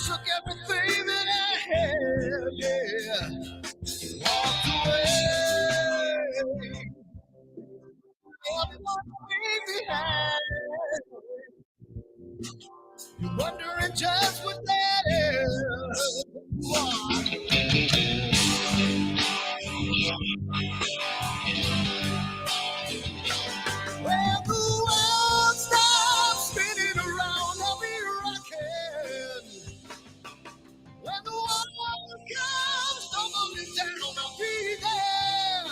Took everything that I had, yeah. Walked away. Left one thing behind. You're wondering just what that is. Well, the world stops spinning around, I'll be rocking. When the world comes tumbling down, I'll be there.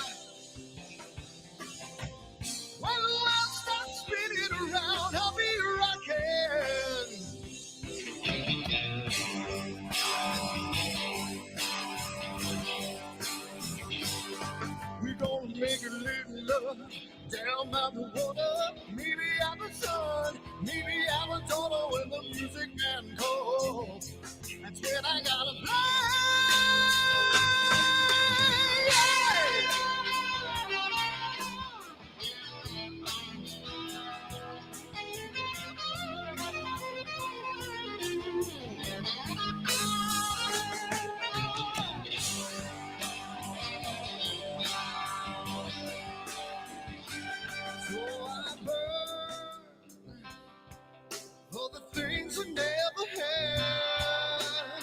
When the world stops spinning around, I'll be rocking. We're gonna make a little love down by the water. Maybe out the sun, maybe out the daughter when the music man calls. That's when I gotta play. So I burn for the things I never had.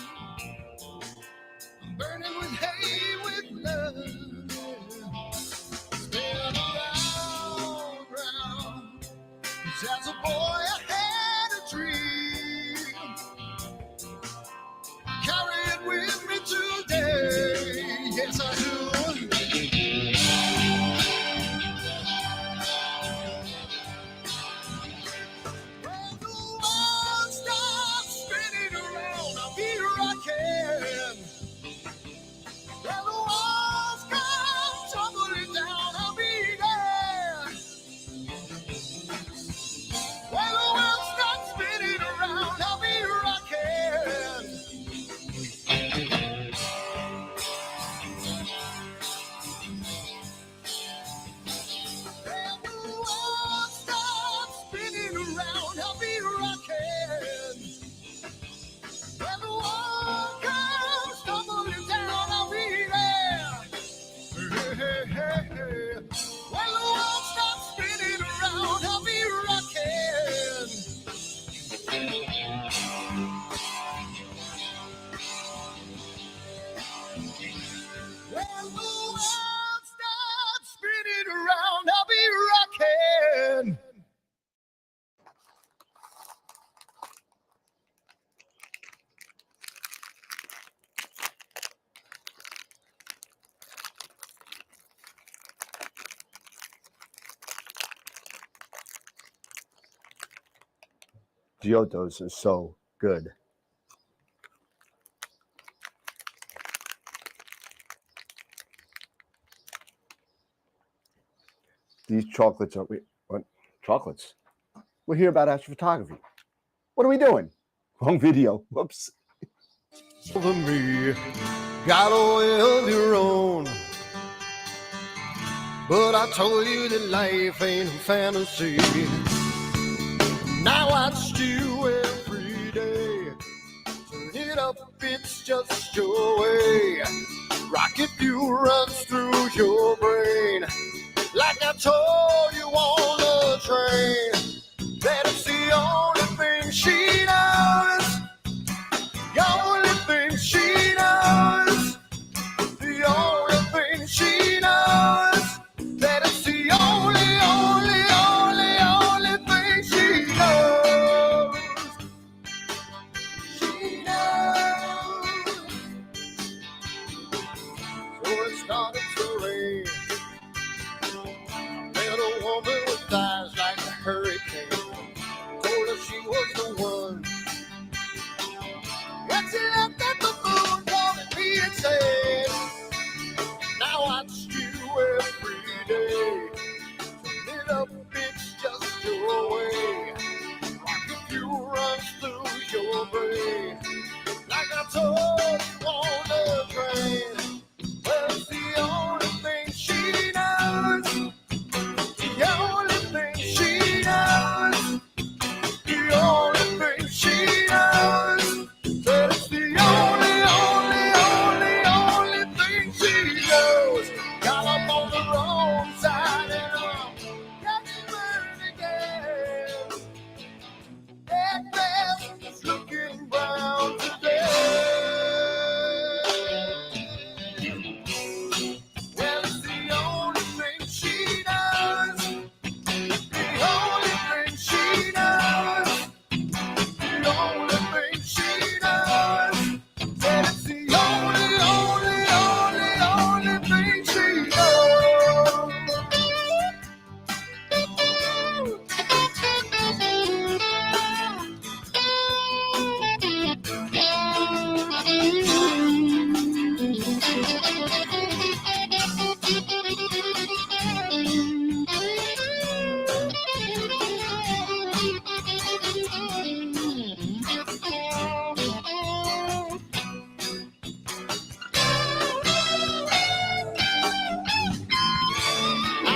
I'm burning with hate, with love. Spin around, round. 'Cause as a boy I had a dream. Carry it with me today. Yes, I do. When the world stops spinning around, I'll be rocking. When the walls come tumbling down, I'll be there. When the world stops spinning around, I'll be rocking. When the world stops spinning around, I'll be rocking. When the world comes tumbling down, I'll be there. Hey, hey, hey, hey. When the world stops spinning around, I'll be rocking. When the world stops spinning around, I'll be rocking. Giotto's is so good. These chocolates are what? Chocolates. We're here about astrophotography. What are we doing? Wrong video. Whoops. For me, got oil of your own. But I told you that life ain't a fantasy. Now I watch you every day. Turn it up, it's just your way. Rocket fuel runs through your brain. Like I told you on the train, that it's the only thing she knows. The only thing she knows. The only thing she knows. That it's the only thing she knows. She knows. So it started to rain. Little woman would die.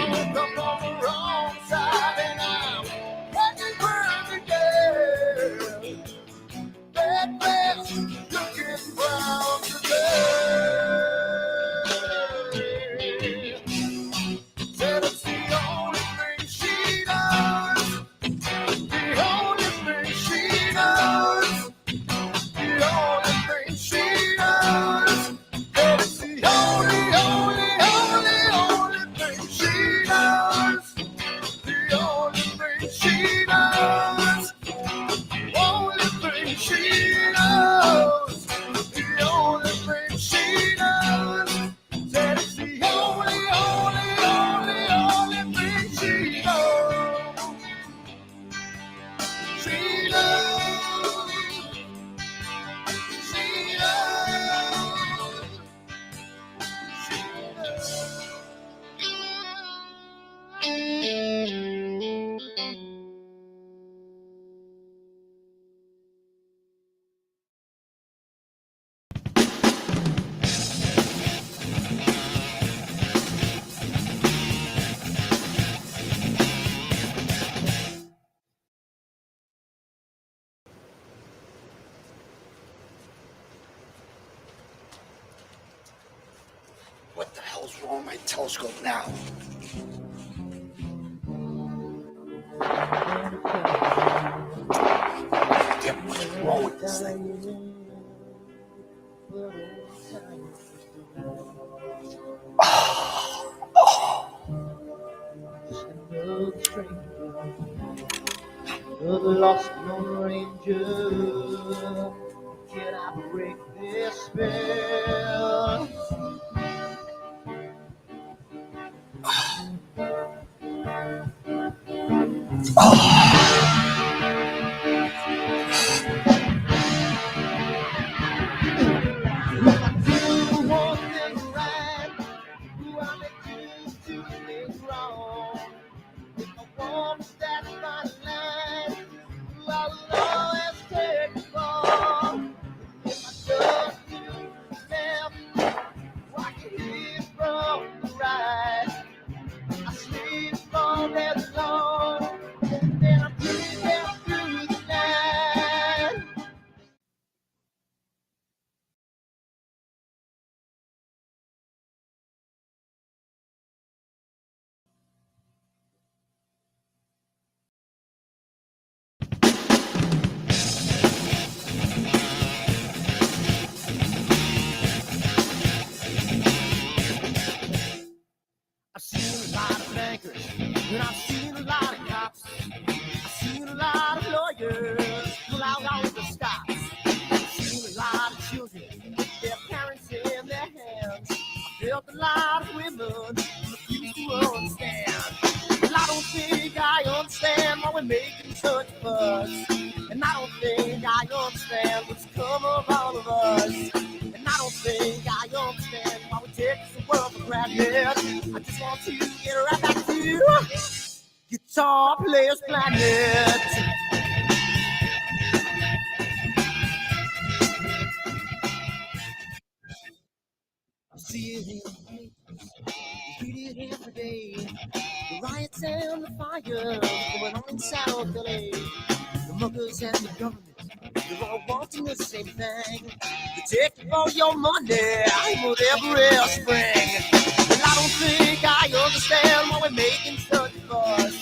woke up on the wrong side and I'm watching burn again. That mess looking brown today. Said it's the only thing she does. The only thing she does. The only thing she does. Said it's the only thing she does. The only thing she does. Only thing she does. The only thing she does. Said it's the only thing she does. She loves. She loves. She loves. What the hell's wrong with my telescope now? Damn, what's wrong with this thing? Another lost Lone Ranger. Can I break this spell? Do one thing right. Do I make two things wrong? If I want to stand by the line, I will always take the fall. If I don't do the left, I can hear from the right. I sleep all day long, then I breathe down through the night. I've seen a lot of bankers, and I've seen a lot of cops. I've seen a lot of lawyers pull out all of the stops. I've seen a lot of children with their parents in their hands. I've felt a lot of women who refuse to understand. Well, I don't think I understand why we're making such a fuss. And I don't think I understand what's come of all of us. And I don't think I understand why we take the world for granted. I just want to get right back to Guitar Players Planet. See it in the papers, read it every day. The riots and the fires going on in South LA. The muggers and the government, they're all wanting the same thing. They take all your money with every spring. And I don't think I understand why we're making such a fuss.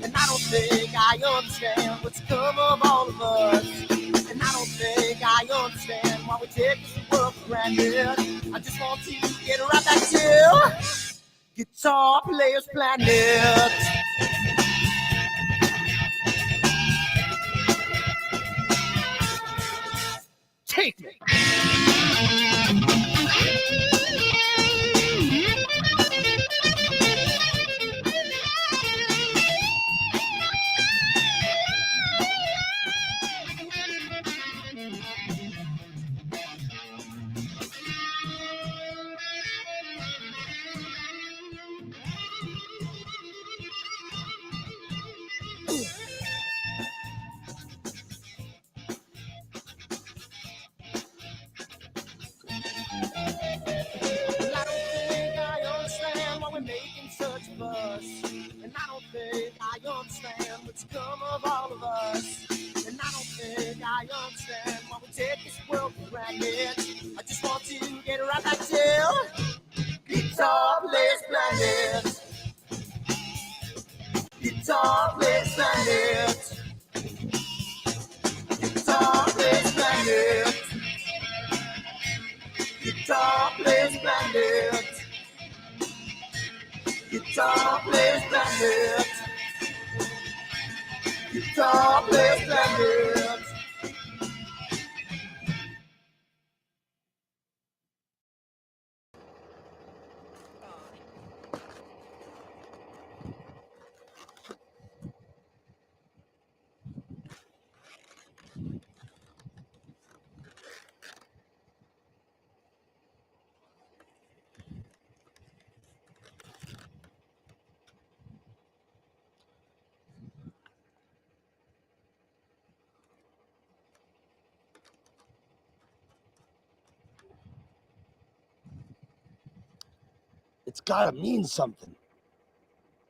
And I don't think I understand what's come of all of us. And I don't think I understand why we take this world for granted. I just want to get right back to Guitar Players Planet. Take me. what's come of all of us. And I don't think I understand why we take this world for granted. I just want to get right back to guitar players planet. Guitar players planet. Guitar players planet. Guitar players planet. Guitar players planet. Guitar players planet. It's gotta mean something.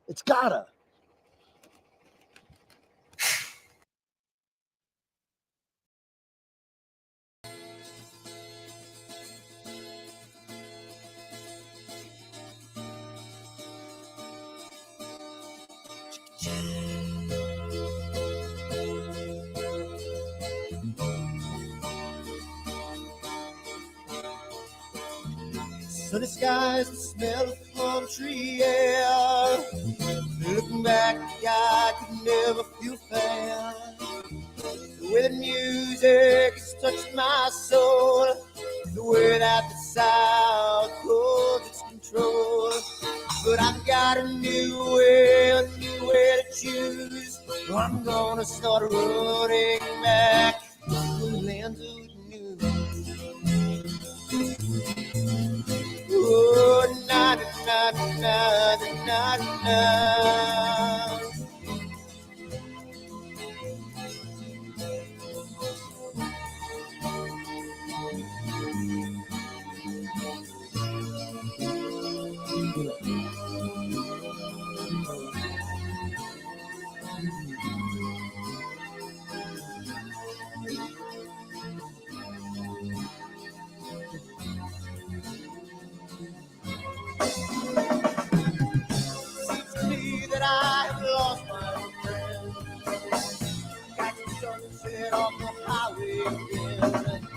It's gotta. Sunny skies, the smell of palm tree air. Looking back, I could never feel fair. The way the music has touched my soul, the way that the South holds its control. But I've got a new way to choose. I'm gonna start running back to the land of the new. Oh, na na na na na na. Seems to me that I have lost my old friend. Got the sunset off the highway again.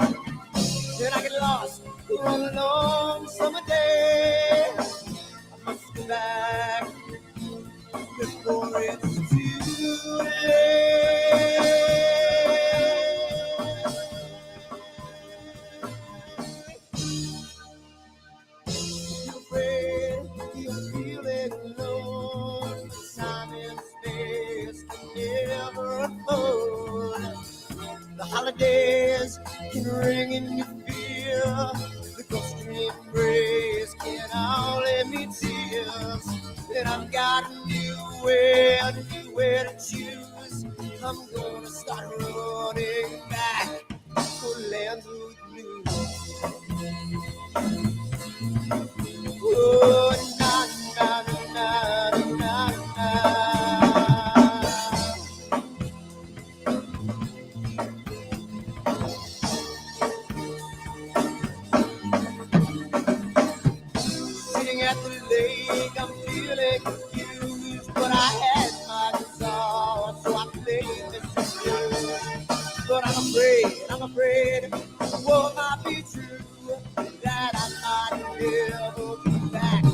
Then I get lost on a long summer day. I must go back before it's too late. You're afraid, you're feeling alone. Time and space can never unfold. The holidays can ring in your fear. The ghost embrace can only mean tears. And I've got a new way to choose. I'm gonna start running back to the land of the blue. Oh, na na na na na na. Sitting at the lake, I'm feeling confused, but I had my guitar, so I played this blues. But I'm afraid, the world might be true, that I might never be back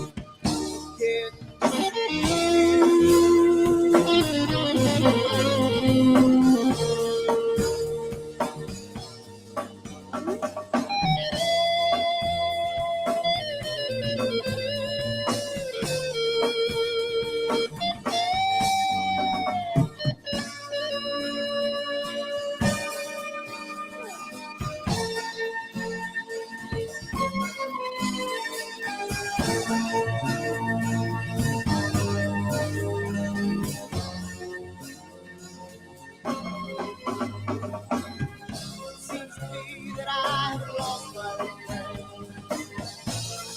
Seems to me that I have lost my friend.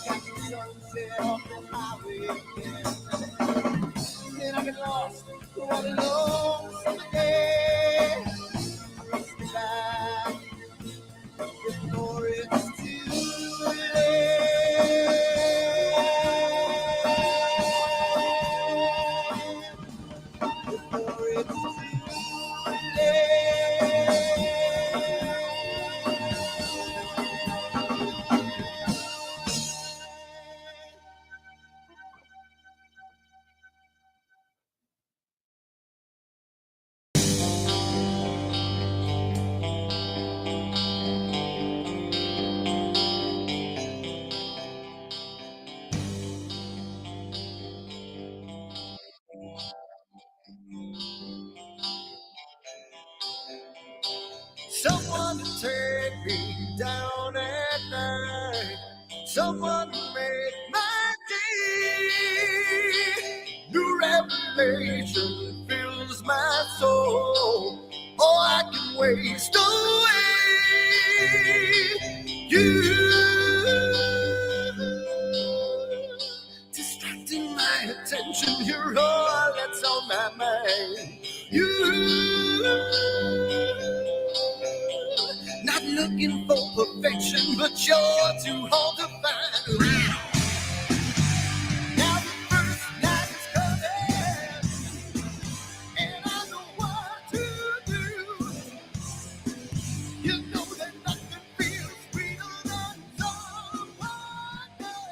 Got the sunset off the highway again. Then I get lost, all alone. Someone to take me down at night. Someone to make my day. New revelation fills my soul. Oh, I can waste away. You distracting my attention. You're all that's on my mind. You not looking for perfection, but you're too hard to find. Now the first night is coming, and I know what to do. You know that nothing feels sweeter than someone else.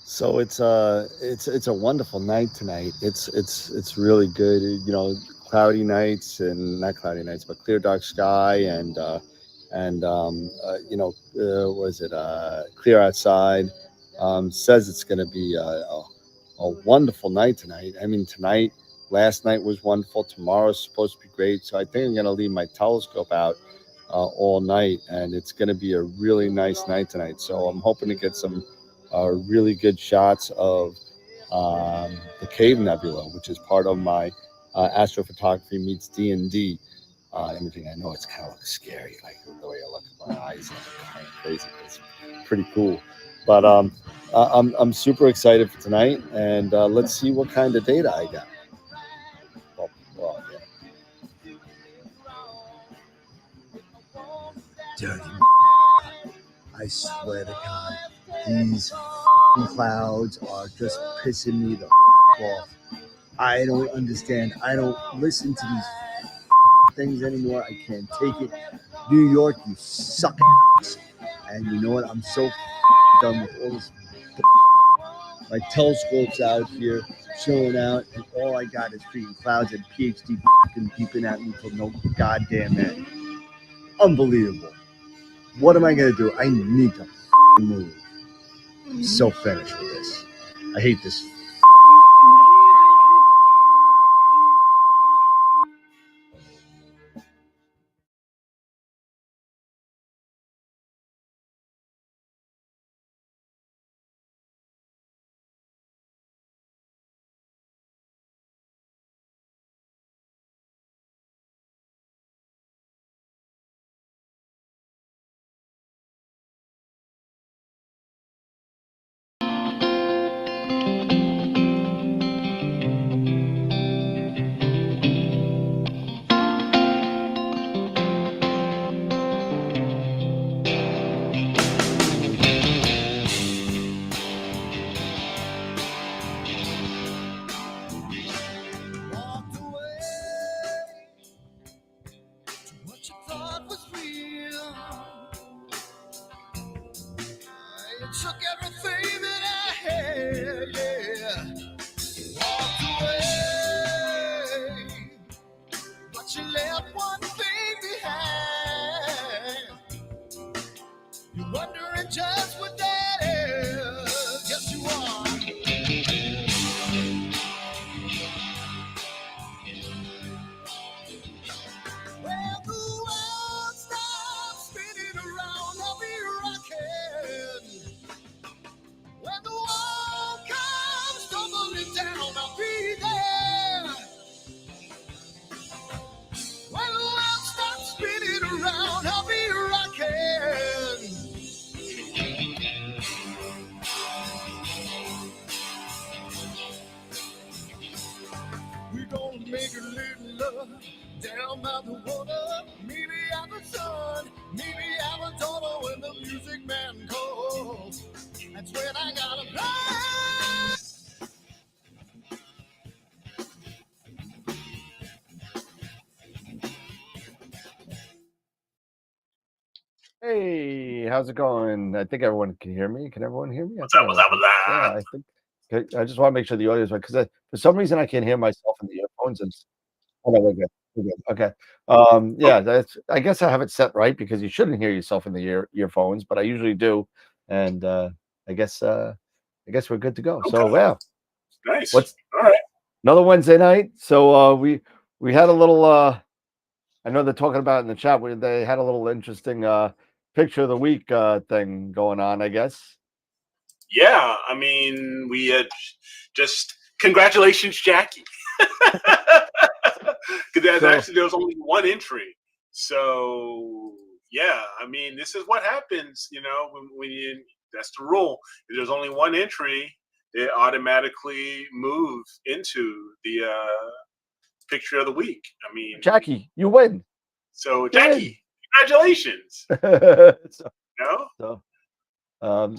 So it's a wonderful night tonight. It's really good. You know, cloudy nights and not cloudy nights, but clear dark sky was it clear outside. Says it's going to be a wonderful night tonight. I mean, last night was wonderful. Tomorrow's supposed to be great. So I think I'm going to leave my telescope out all night, and it's going to be a really nice night tonight. So I'm hoping to get some really good shots of the Cave Nebula, which is part of my astrophotography meets D&D imaging. I know it's kind of looks scary, like the way I look at my eyes, kind of crazy. It's pretty cool, but I'm super excited for tonight, and let's see what kind of data I get. Yeah. Dirty. I swear to God, these clouds are just pissing me the off. I don't understand. I don't listen to these things anymore. I can't take it. New York, you suck. And you know what? I'm so done with all this. My telescope's out here, chilling out, and all I got is freaking clouds and PhD beeping at me till no goddamn end. Unbelievable. What am I gonna do? I need to move. I'm so finished with this. I hate this. Walked away to what you thought was real. You took everything that I had, yeah. Walked away, but you left one thing behind. You're wondering just what that is. Yes, you are. Well, the world stops spinning around, I'll be rocking. Down by the water, maybe out the sun, maybe out the daughter when the music man calls. That's when I gotta play. Hey, how's it going? I think everyone can hear me. Can everyone hear me? I What's think up? What's up? What's yeah, up? I think. Okay, I just want to make sure the audio is right because for some reason I can't hear myself in the earphones. Oh, no, we're good. We're good. Okay. Oh, Yeah, that's. I guess I have it set right because you shouldn't hear yourself in the earphones, but I usually do, and I guess I guess we're good to go. okay. So, yeah, Nice. what's All right. another Wednesday night? So we had a little. I know they're talking about in the chat where they had a little interesting picture of the week thing going on. I guess. Yeah. I mean, we had just congratulations, Jackie. Because So actually there was only one entry. So yeah, I mean, this is what happens. When you that's the rule. If there's only one entry, it automatically moves into the picture of the week. I mean, Jackie, you win. so You win. Jackie, congratulations. so, You know? so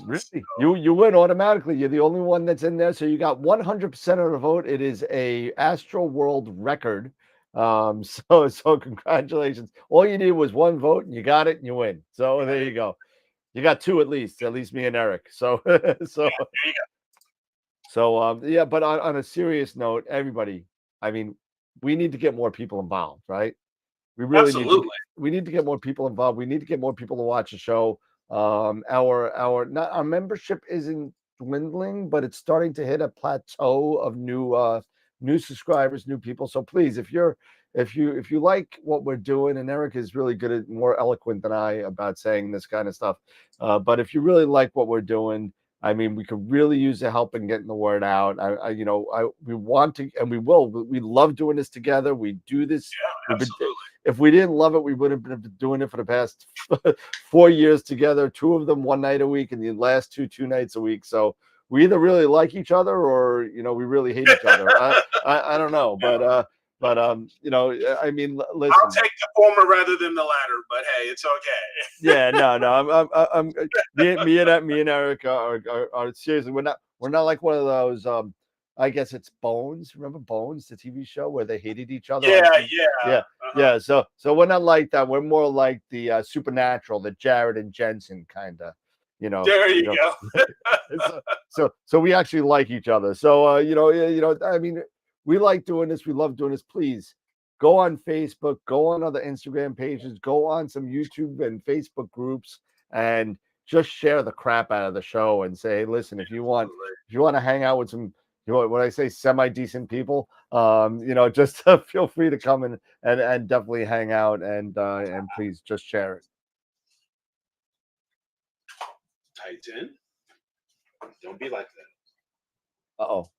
really, you win automatically. You're the only one that's in there, so you got 100% of the vote. It is a AstroWorld record. So congratulations. All you need was one vote, and you got it, and you win. So there you go. You got two at least me and Eric. So so Yeah, there you go. so yeah. But on a serious note, everybody, I mean, we need to get more people involved, right? We really need to Absolutely. we need to get more people involved. We need to get more people to watch the show. Our membership isn't dwindling, but it's starting to hit a plateau of new subscribers, new people. So please, if you like what we're doing, and Eric is really good at more eloquent than I about saying this kind of stuff. But if you really like what we're doing, I mean, we could really use the help in getting the word out. We want to, and we will. We love doing this together. We do this. Yeah, We've been absolutely. If we didn't love it, we would have been doing it for the past 4 years together. Two of them one night a week, and the last two nights a week. So we either really like each other, or we really hate each other. I don't know, but I mean, I'll listen. take the former rather than the latter, but hey, it's okay. Yeah, no. I'm me and Eric are seriously. We're not like one of those. I guess it's Bones. Remember Bones, the TV show where they hated each other on Yeah, TV? yeah. Yeah, Uh-huh. yeah. So we're not like that. We're more like the Supernatural, the Jared and Jensen kind of. There you You know. go. So we actually like each other. So I mean, we like doing this. We love doing this. Please go on Facebook, go on other Instagram pages, go on some YouTube and Facebook groups, and just share the crap out of the show and say, hey, listen, if you want to hang out with some, when I say semi decent people, just feel free to come in and definitely hang out and please just share it. Tight in. Don't be like that. Uh-oh.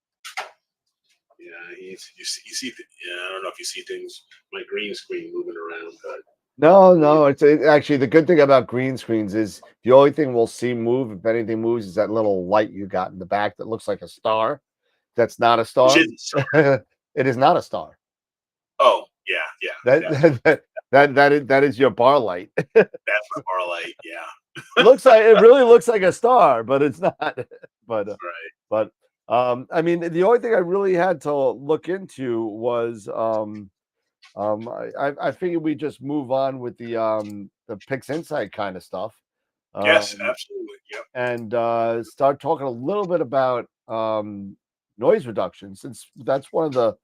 Yeah, you see. I don't know if you see things. My green screen moving around, but No. It's actually the good thing about green screens is the only thing we'll see move, if anything moves, is that little light you got in the back that looks like a star. That's not a which star. is so. It is not a star. Oh yeah. That That's that is your bar light. that's my bar light. Yeah, It really looks like a star, but it's not. But right. but I mean, the only thing I really had to look into was I figured we just move on with the PixInsight kind of stuff. Yes, Um, absolutely. Yep. and start talking a little bit about noise reduction, since that's one of the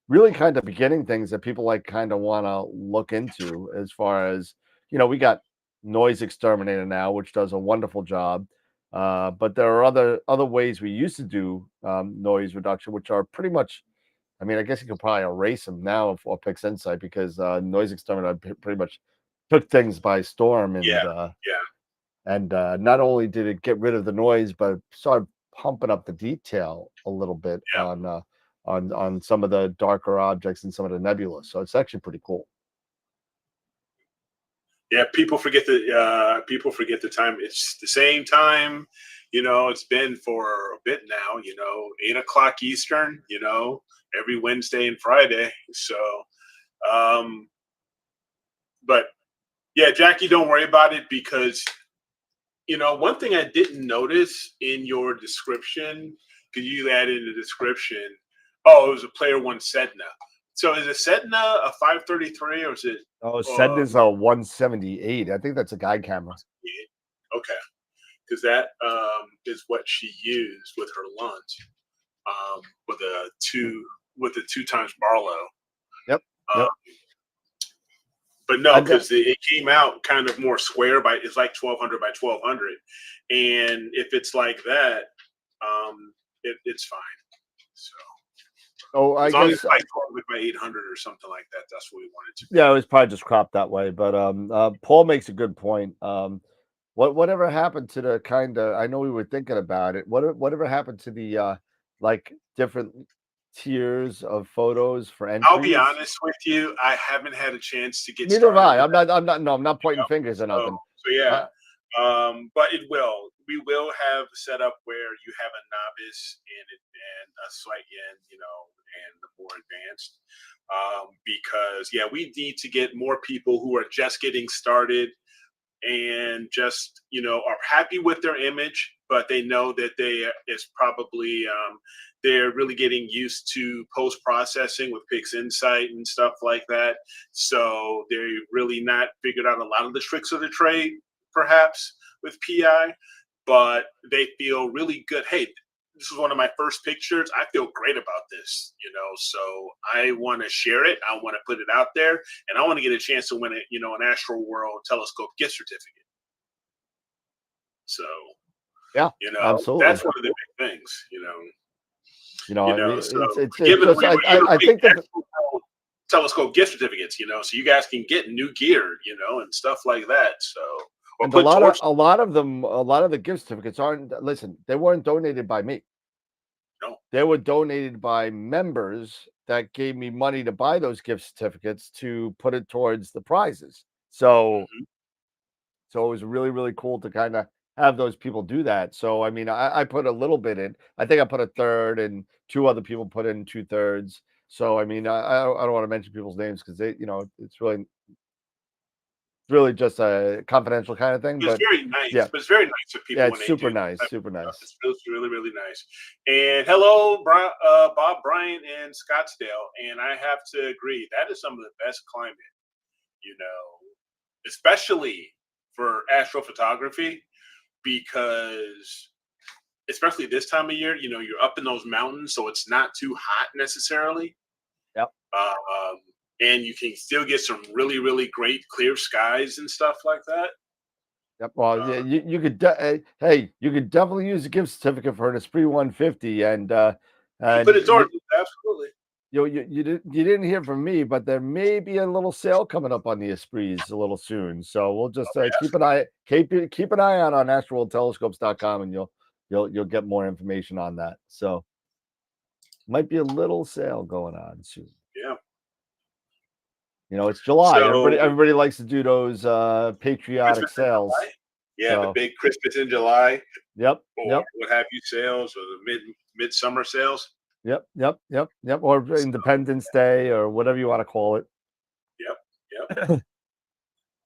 really kind of beginning things that people like kind of want to look into. As far as we got Noise Exterminator now, which does a wonderful job. But there are other ways we used to do noise reduction, which are pretty much. I mean, I guess you could probably erase them now for PixInsight because Noise Exterminator pretty much took things by storm, Yeah, yeah, and not only did it get rid of the noise, but started pumping up the detail a little bit yeah. on some of the darker objects and some of the nebula. So it's actually pretty cool. Yeah, people forget the time. It's the same time. It's been for a bit now. 8 o'clock Eastern. Every Wednesday and Friday. So But yeah, Jackie, don't worry about it because one thing I didn't notice in your description, because you added in the description, oh, it was a player one Sedna. So is it Sedna a 533 or is it? Oh, Sedna's a 178. I think that's a guide camera. Okay, because that is what she used with her lunch, with a 2 times Barlow. Yep. But no, because it came out kind of more square it's like 1200 by 1200, and if it's like that, it's fine. So, I as long as guess it's like 12 by 800 or something like that, that's what we wanted to. Yeah, it was probably just cropped that way. But Paul makes a good point. Whatever happened to the kind of? I know we were thinking about it. Whatever happened to the like different tiers of photos for entries? I'll be honest with you, I haven't had a chance to get Neither have started. I'm not pointing fingers or nothing. So yeah, but we will have set up where you have a novice and a slight and the more advanced, because we need to get more people who are just getting started and just are happy with their image, but they know that is probably they're really getting used to post processing with PixInsight and stuff like that. So they're really not figured out a lot of the tricks of the trade, perhaps with PI, but they feel really good. Hey, this is one of my first pictures. I feel great about this, so I want to share it. I want to put it out there, and I want to get a chance to win it, an AstroWorld telescope gift certificate. So, yeah, absolutely. that's one of the big things, I think that telescope gift certificates, so you guys can get new gear, and stuff like that. So, and a lot of the gift certificates they weren't donated by me. No. They were donated by members that gave me money to buy those gift certificates to put it towards the prizes. So, so it was really, really cool to kind of have those people do that. So, I mean, I put a little bit in. I think I put a third, and 2 other people put in 2/3. So, I mean, I don't want to mention people's names because it's really just a confidential kind of thing. It's very nice. Yeah. But it's very nice of people. Yeah, it's super nice. Super nice. It's really, really nice. And hello, Bob Bryant in Scottsdale. And I have to agree, that is some of the best climate, especially for astrophotography, because especially this time of year, you're up in those mountains, so it's not too hot necessarily. Yep. And you can still get some really, really great clear skies and stuff like that. Yep. Well, you could. You could definitely use a gift certificate for an Esprit 150, and put it towards absolutely. You didn't hear from me, but there may be a little sale coming up on the Esprits a little soon. So we'll just keep an eye out on AstroWorldTelescopes.com, and you'll get more information on that. So might be a little sale going on soon. Yeah. It's July. So, everybody likes to do those patriotic sales. Yeah, the big Christmas in July. Yep. Or what have you sales, or the midsummer sales. Yep. Or Independence Day, or whatever you want to call it. Yep.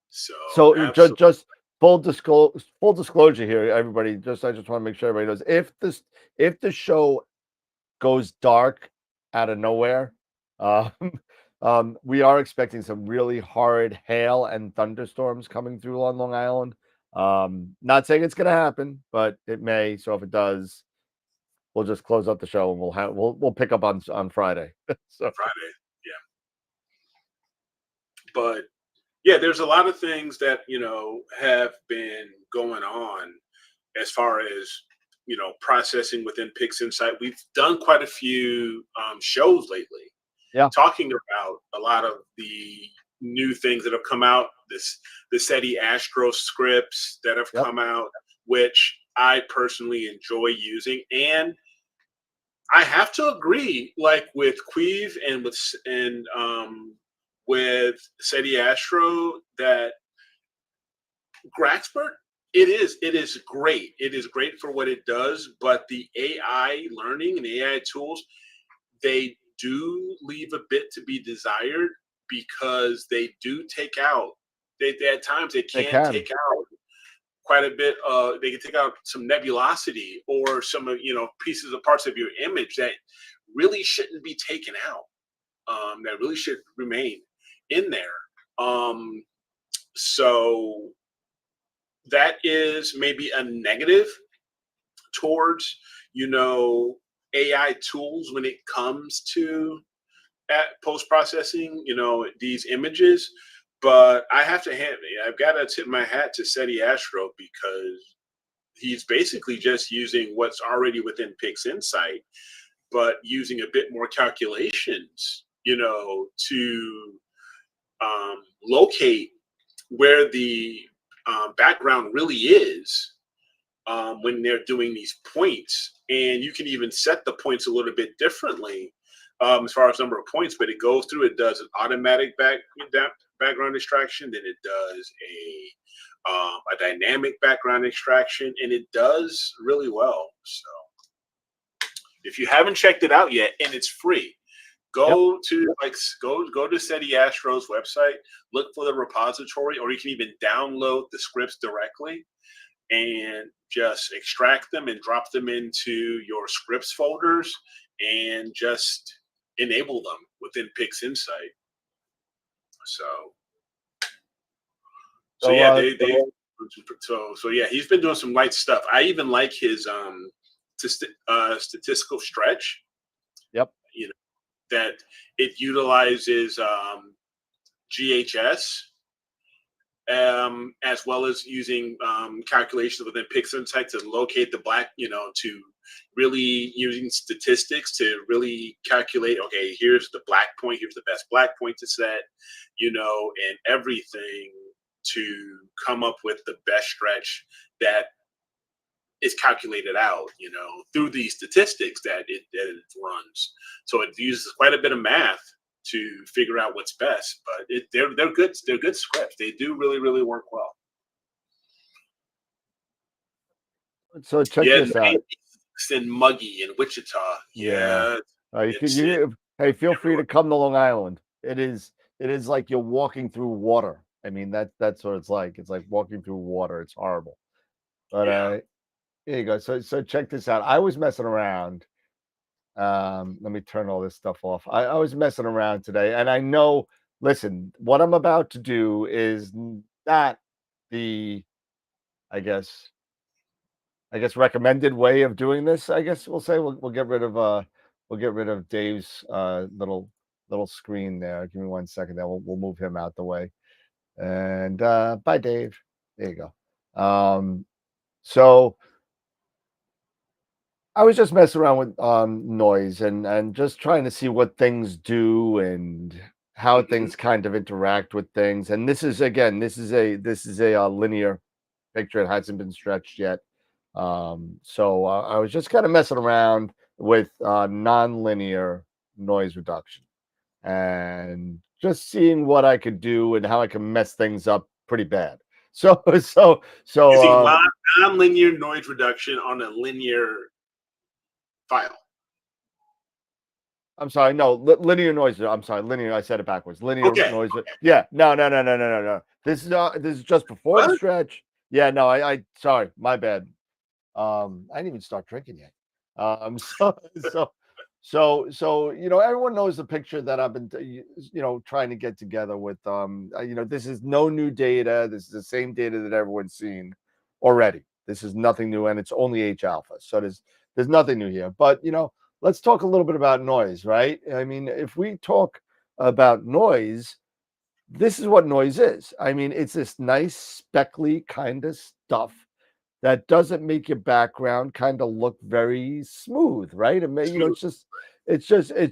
So just full disclosure here, everybody. I just want to make sure everybody knows if the show goes dark out of nowhere, we are expecting some really hard hail and thunderstorms coming through on Long Island. Not saying it's going to happen, but it may. So if it does, we'll just close up the show and we'll pick up on Friday. So Friday, yeah. But yeah, there's a lot of things that have been going on as far as processing within PixInsight. We've done quite a few shows lately. Yeah, talking about a lot of the new things that have come out, the SETI Astro scripts that have come out, which I personally enjoy using. And I have to agree, like with Queve and with SETI Astro, that Graxpert, it is great. It is great for what it does, but the AI learning and AI tools, they do leave a bit to be desired, because they do take out. They at times they They can can. take out quite a bit. They can take out some nebulosity or some of pieces of parts of your image that really shouldn't be taken out. That really should remain in there. So that is maybe a negative towards AI tools when it comes to at post processing, these images. But I've got to tip my hat to SETI Astro because he's basically just using what's already within PixInsight, but using a bit more calculations, to locate where the background really is when they're doing these points. And you can even set the points a little bit differently as far as number of points, but it goes through, it does an automatic background extraction, then it does a dynamic background extraction, and it does really well. So if you haven't checked it out yet, and it's free, go to SETI Astro's website, look for the repository, or you can even download the scripts directly and just extract them and drop them into your scripts folders and just enable them within PixInsight. So yeah, yeah, he's been doing some light stuff. I even like his statistical stretch. Yep. That it utilizes GHS as well as using calculations within PixInsight to locate the black, to really using statistics to really calculate, okay, here's the black point, here's the best black point to set, and everything to come up with the best stretch that is calculated out, through these statistics that it runs. So it uses quite a bit of math to figure out what's best, but they're good. They're good scripts. They do really, really work well. So check this out. It's in Muggy in Wichita. Yeah. Hey, feel free to come to Long Island. It is like you're walking through water. I mean, that's what it's like. It's like walking through water. It's horrible. But here you go. So check this out. I was messing around. Let me turn all this stuff off. I was messing around today, and I know, listen, what I'm about to do is not the, I guess recommended way of doing this. I guess we'll say we'll get rid of Dave's little screen there. Give me 1 second. Then we'll move him out the way. And bye, Dave. There you go. So I was just messing around with noise and just trying to see what things do and how things kind of interact with things. And this is a linear picture. It hasn't been stretched yet. So I was just kind of messing around with non-linear noise reduction and just seeing what I could do and how I can mess things up pretty bad. So using non-linear noise reduction on a linear file. I'm sorry, no, linear noise. I'm sorry, linear. I said it backwards. Linear noise. Okay. Yeah, no. This is just before the stretch. Yeah, no, I sorry, my bad. I didn't even start drinking yet. So everyone knows the picture that I've been trying to get together with. This is no new data. This is the same data that everyone's seen already. This is nothing new, and it's only H alpha. So there's nothing new here. But let's talk a little bit about noise, right? I mean, if we talk about noise, this is what noise is. I mean, it's this nice speckly kind of stuff that doesn't make your background kind of look very smooth, right? It's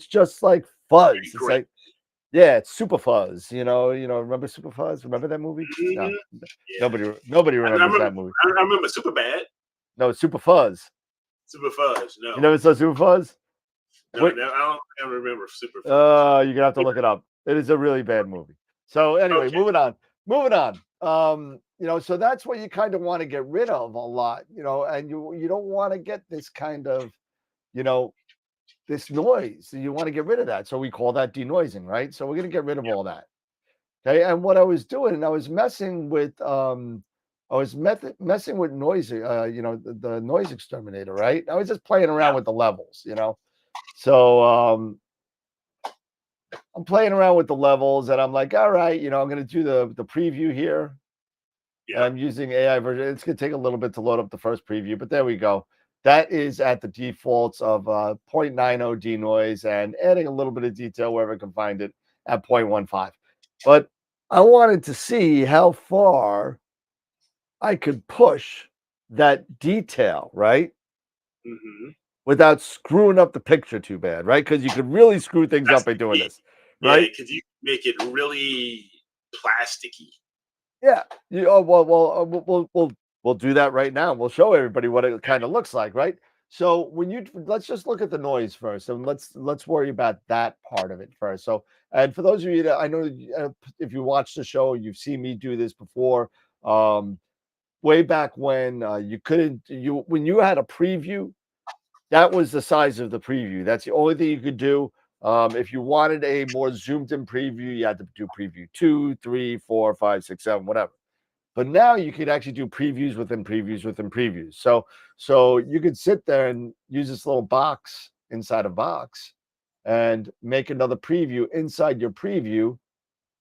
just like fuzz. It's like, yeah, it's super fuzz. Remember Super Fuzz? Remember that movie? No, yeah. Nobody remembers that movie. I remember Super Bad. No, Super Fuzz. Super Fuzz. No, you never saw Super Fuzz? No, I don't remember Super Fuzz. You're gonna have to look it up. It is a really bad movie. So anyway, okay. Moving on. So that's what you kind of want to get rid of a lot, and you don't want to get this kind of, this noise. You want to get rid of that. So we call that denoising, right? So we're going to get rid of all that. Okay. And what I was doing, I was messing with messing with noise, the noise exterminator, right? I was just playing around with the levels, So I'm playing around with the levels and I'm like, all right, I'm gonna do the preview here. Yeah. I'm using AI version. It's gonna take a little bit to load up the first preview, but there we go. That is at the defaults of 0.90 denoise and adding a little bit of detail wherever I can find it at 0.15. But I wanted to see how far I could push that detail, right? Mm-hmm. Without screwing up the picture too bad, right? Because you could really screw things That's up by the doing key. this, Yeah, right? because you make it really plasticky. Yeah. We'll do that right now. We'll show everybody what it kind of looks like, right? So let's just look at the noise first, and let's worry about that part of it first. So, and for those of you that I know, if you watch the show, you've seen me do this before. Way back when you couldn't, when you had a preview, that was the size of the preview. That's the only thing you could do. If you wanted a more zoomed in preview, you had to do preview 2, 3, 4, 5, 6, 7, whatever. But now you could actually do previews within previews within previews. So you could sit there and use this little box inside a box and make another preview inside your preview,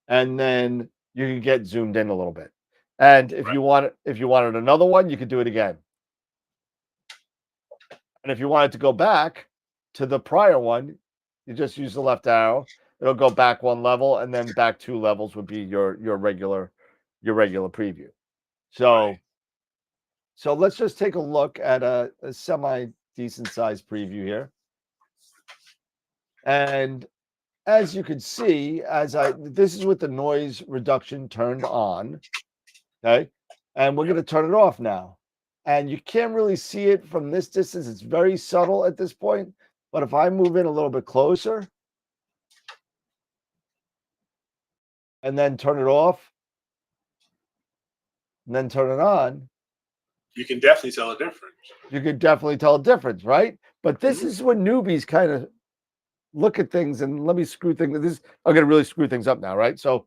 and then you can get zoomed in a little bit. And if you wanted another one, you could do it again. And if you wanted to go back to the prior one, you just use the left arrow. It'll go back one level, and then back 2 levels would be your regular preview. So so let's just take a look at a semi decent sized preview here. And as you can see, this is with the noise reduction turned on. Okay. And we're going to turn it off now. And you can't really see it from this distance. It's very subtle at this point. But if I move in a little bit closer and then turn it off and then turn it on, you can definitely tell a difference. You could definitely tell a difference, right? But this is when newbies kind of look at things and let me screw things. I'm going to really screw things up now, right? So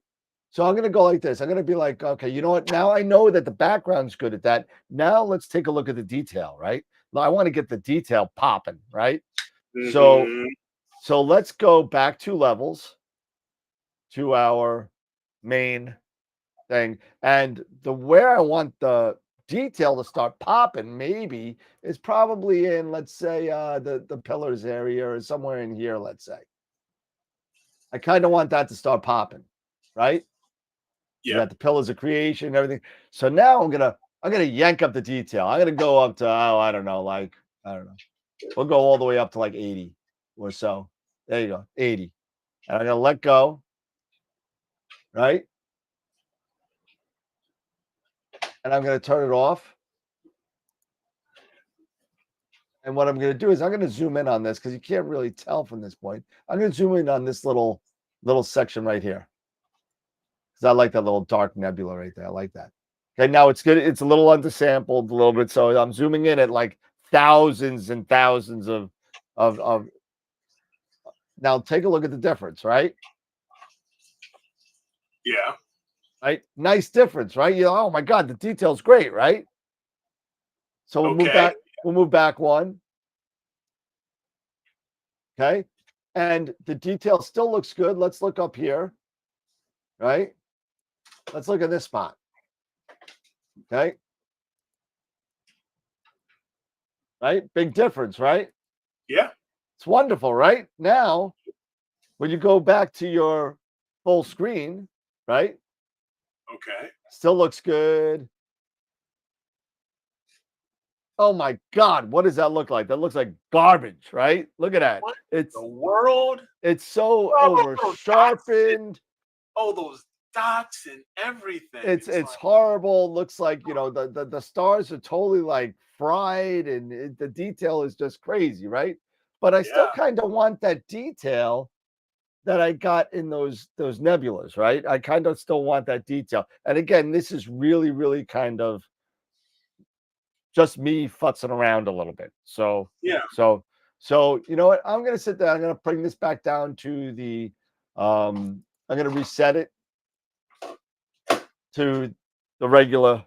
I'm going to go like this. I'm going to be like, okay, you know what? Now I know that the background's good at that. Now let's take a look at the detail, right? Now I want to get the detail popping, right? Mm-hmm. So let's go back 2 levels to our main thing. And where I want the detail to start popping maybe is probably in, let's say, the pillars area or somewhere in here, let's say. I kind of want that to start popping, right? Yeah. You got the pillars of creation and everything. So now I'm gonna yank up the detail. I'm gonna go up to I don't know. We'll go all the way up to like 80 or so. There you go, 80. And I'm gonna let go, right? And I'm gonna turn it off. And what I'm going to do is I'm going to zoom in on this because you can't really tell from this point. I'm going to zoom in on this little section right here because I like that little dark nebula right there. I like that. Okay, now it's good. It's a little undersampled a little bit, so I'm zooming in at like thousands and thousands of. Now take a look at the difference, right? Yeah. Right, nice difference, right? Oh my God, the detail's great, right? So we'll move back. We'll move back one. Okay. And the detail still looks good. Let's look up here. Right. Let's look at this spot. Okay. Right. Big difference, right? Yeah. It's wonderful, right? Now, when you go back to your full screen, right? Okay. Still looks good. Oh my God, what does that look like? That looks like garbage, right? Look at that. What It's the world. It's so over sharpened. Oh, those dots and everything. It's like, horrible. Looks like the stars are totally like fried, and the detail is just crazy, right? But I still kind of want that detail that I got in those nebulas, right? I kind of still want that detail. And again, this is really, really kind of just me futzing around a little bit. So yeah. So So you know what? I'm gonna sit there. I'm gonna bring this back down to the. I'm gonna reset it to the regular,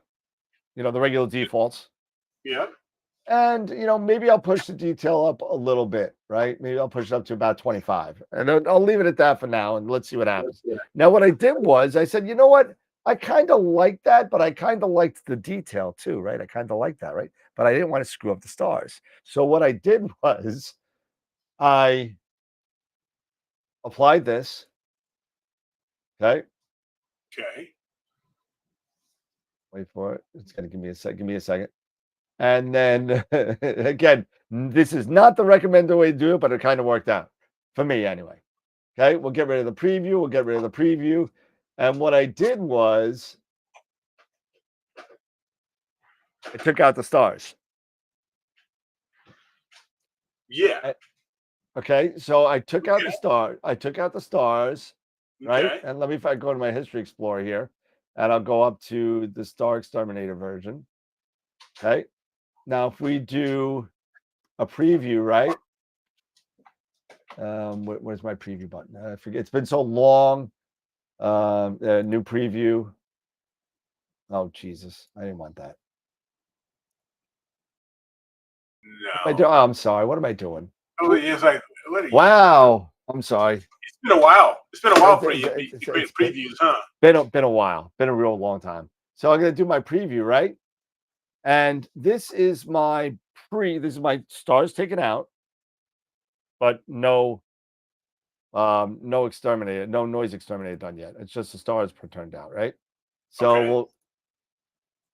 the regular defaults. Yeah. And maybe I'll push the detail up a little bit, right? Maybe I'll push it up to about 25, and I'll leave it at that for now, and let's see what happens. Now, what I did was I said, you know what? I kind of like that, but I kind of liked the detail too, right? I kind of like that, right? But I didn't want to screw up the stars. So what I did was I applied this. Okay, Okay. wait for it. It's gonna give me a sec. Give me a second. And then again, this is not the recommended way to do it, but it kind of worked out for me anyway. Okay, we'll get rid of the preview. We'll get rid of the preview. And what I did was I took out the stars. Yeah. Okay, so I took out the star. I took out the stars, right? Okay. And let me, if I go to my history explorer here, and I'll go up to the Star Exterminator version. Okay, now if we do a preview, right? Where's my preview button? I forget. It's been so long. New preview. Oh Jesus, I didn't want that. No. I'm sorry. What am I doing? Oh, it's like, what are you? Wow. I'm sorry. It's been a while. It's been a while for you. It's Create previews, huh? Been a while. Been a real long time. So I'm gonna do my preview, right? And this is my this is my stars taken out, but no exterminator, no noise exterminator done yet. It's just the stars turned out, right? So Okay.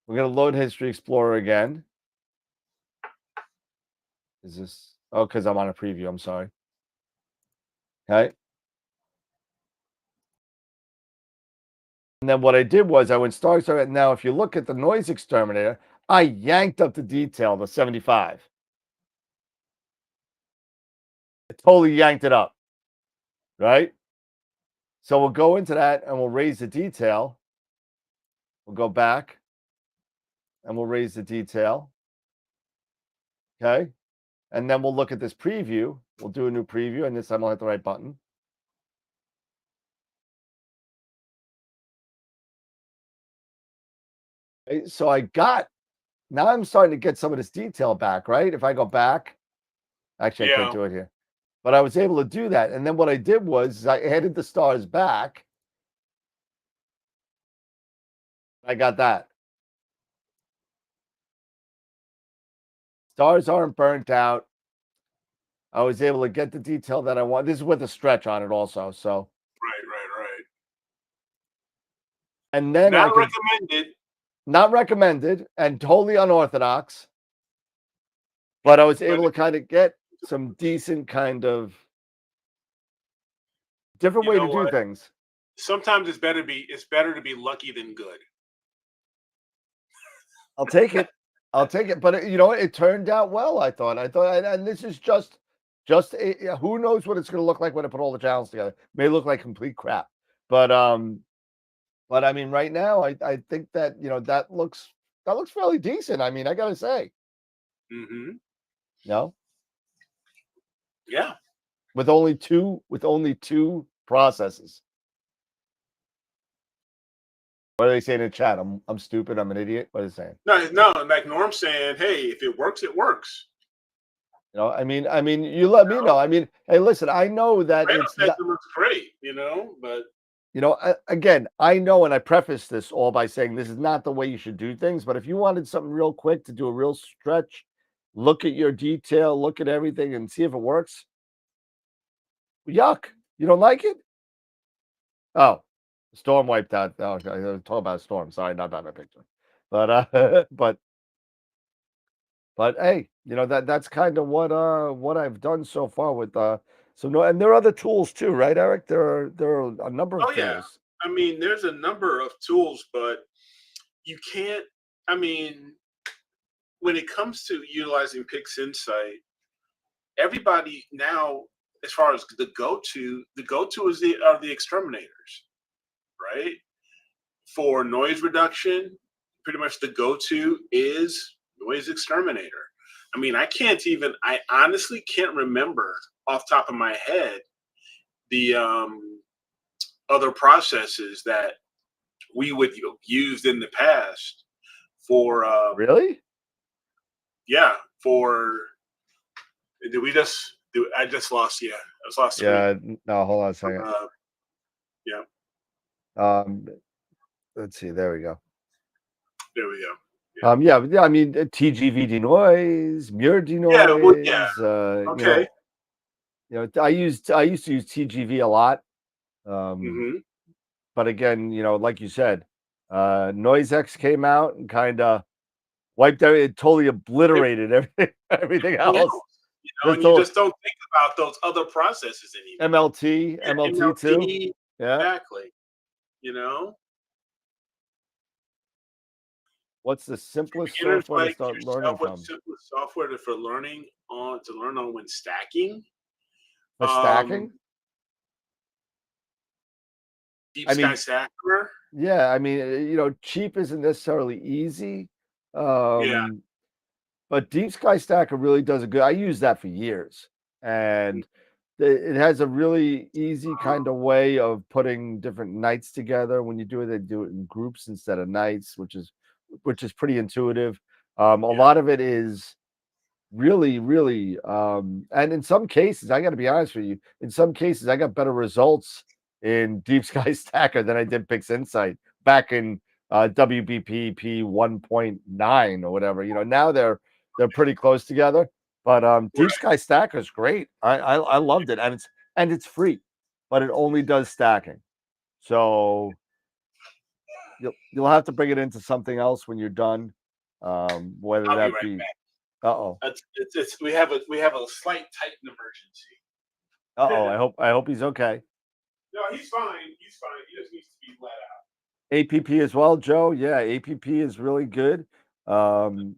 we're gonna load History Explorer again. Is this because I'm on a preview, I'm sorry. Okay. And then what I did was I went star. Now, if you look at the noise exterminator, I yanked up the detail to 75. I totally yanked it up, right? So we'll go into that and we'll raise the detail. We'll go back and we'll raise the detail. Okay. And then we'll look at this preview. We'll do a new preview, and this time I'll hit the right button. Okay, so now I'm starting to get some of this detail back, right? If I go back, actually, I can't do it here. But I was able to do that. And then what I did was I added the stars back. I got that. Stars aren't burnt out. I was able to get the detail that I want. This is with a stretch on it also. So Right. and then Not recommended. Not recommended and totally unorthodox. But I was able to kind of get some decent kind of different way to do things. Sometimes it's better to be lucky than good. I'll take it. But it turned out well. I thought, and this is just who knows what it's going to look like when I put all the channels together. It may look like complete crap, but I mean, right now, I think that that looks fairly decent. I mean, I gotta say, Mm-hmm. no, Yeah. with only two processes. What are they saying in the chat? I'm stupid. I'm an idiot. What are they saying? No. Like Norm's saying, hey, if it works, it works. I mean, you let me know. I mean, hey, listen, I know that It looks great, but again, I know, and I preface this all by saying this is not the way you should do things. But if you wanted something real quick to do a real stretch, look at your detail, look at everything, and see if it works. Yuck! You don't like it? Oh, storm wiped out. Oh, I was talking about a storm. Sorry, not about my picture. But but hey, that's kind of what I've done so far with and there are other tools too, right, Eric? There are a number of tools. Yeah. I mean, there's a number of tools, but you can't. I mean, when it comes to utilizing PixInsight, everybody now, as far as the go-to is are the exterminators, right? For noise reduction, pretty much the go-to is noise exterminator. I mean, I honestly can't remember off top of my head the other processes that we would used in the past for Really? yeah, for did we just do I just lost I was lost screen. Yeah. No, hold on a second. Uh, yeah, Um, let's see. There we go. there we go. Yeah. Yeah. I mean, TGV denoise, Muir Yeah, well, yeah. denoise. Okay. I used to use TGV a lot. Um, Hmm. but again, like you said, NoiseX came out and kind of wiped out. It totally obliterated everything Yeah, else. and Just you all just don't think about those other processes anymore. MLT too. MLT, Yeah. exactly. You know, What's the simplest beginners software to like start learning yourself, what's from? simplest software for learning on to learn on when stacking? For Um, stacking? Deep I Sky mean, Stacker. yeah, I mean, cheap isn't necessarily easy. Yeah. Um, but Deep Sky Stacker really does a good. I use that for years, and it has a really easy kind of way of putting different nights together. When you do it, they do it in groups instead of nights, which is pretty intuitive. A Yeah. lot of it is really, really, and in some cases, I got to be honest with you. In some cases, I got better results in Deep Sky Stacker than I did PixInsight back in WBPP 1.9 or whatever. Now they're pretty close together. But Deep Right. Sky Stacker is great. I loved it, and it's free, but it only does stacking. So you'll have to bring it into something else when you're done. Whether I'll be that right be back. uh-oh. It's we have a slight Titan Uh-oh, emergency. I hope he's okay. No, he's fine. He's fine. He just needs to be let out. APP as well, Joe. Yeah, APP is really good. Um,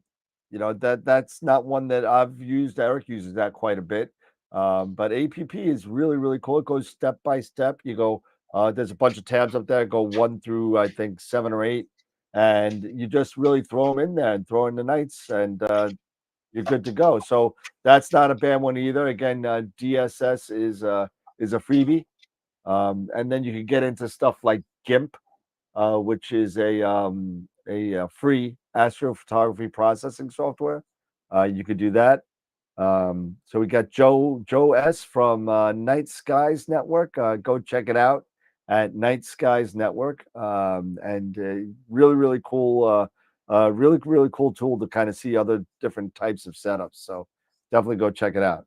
that's not one that I've used. Eric uses that quite a bit. But APP is really, really cool. It goes step by step. You go, there's a bunch of tabs up there, go 1 through I think 7 or 8, and you just really throw them in there and throw in the nights, and you're good to go. So that's not a bad one either. Again, DSS is a freebie. And then you can get into stuff like GIMP, which is a free astrophotography processing software. You could do that. So we got Joe S from Night Skies Network. Go check it out at Night Skies Network. And really, really cool. Really, really cool tool to kind of see other different types of setups. So definitely go check it out.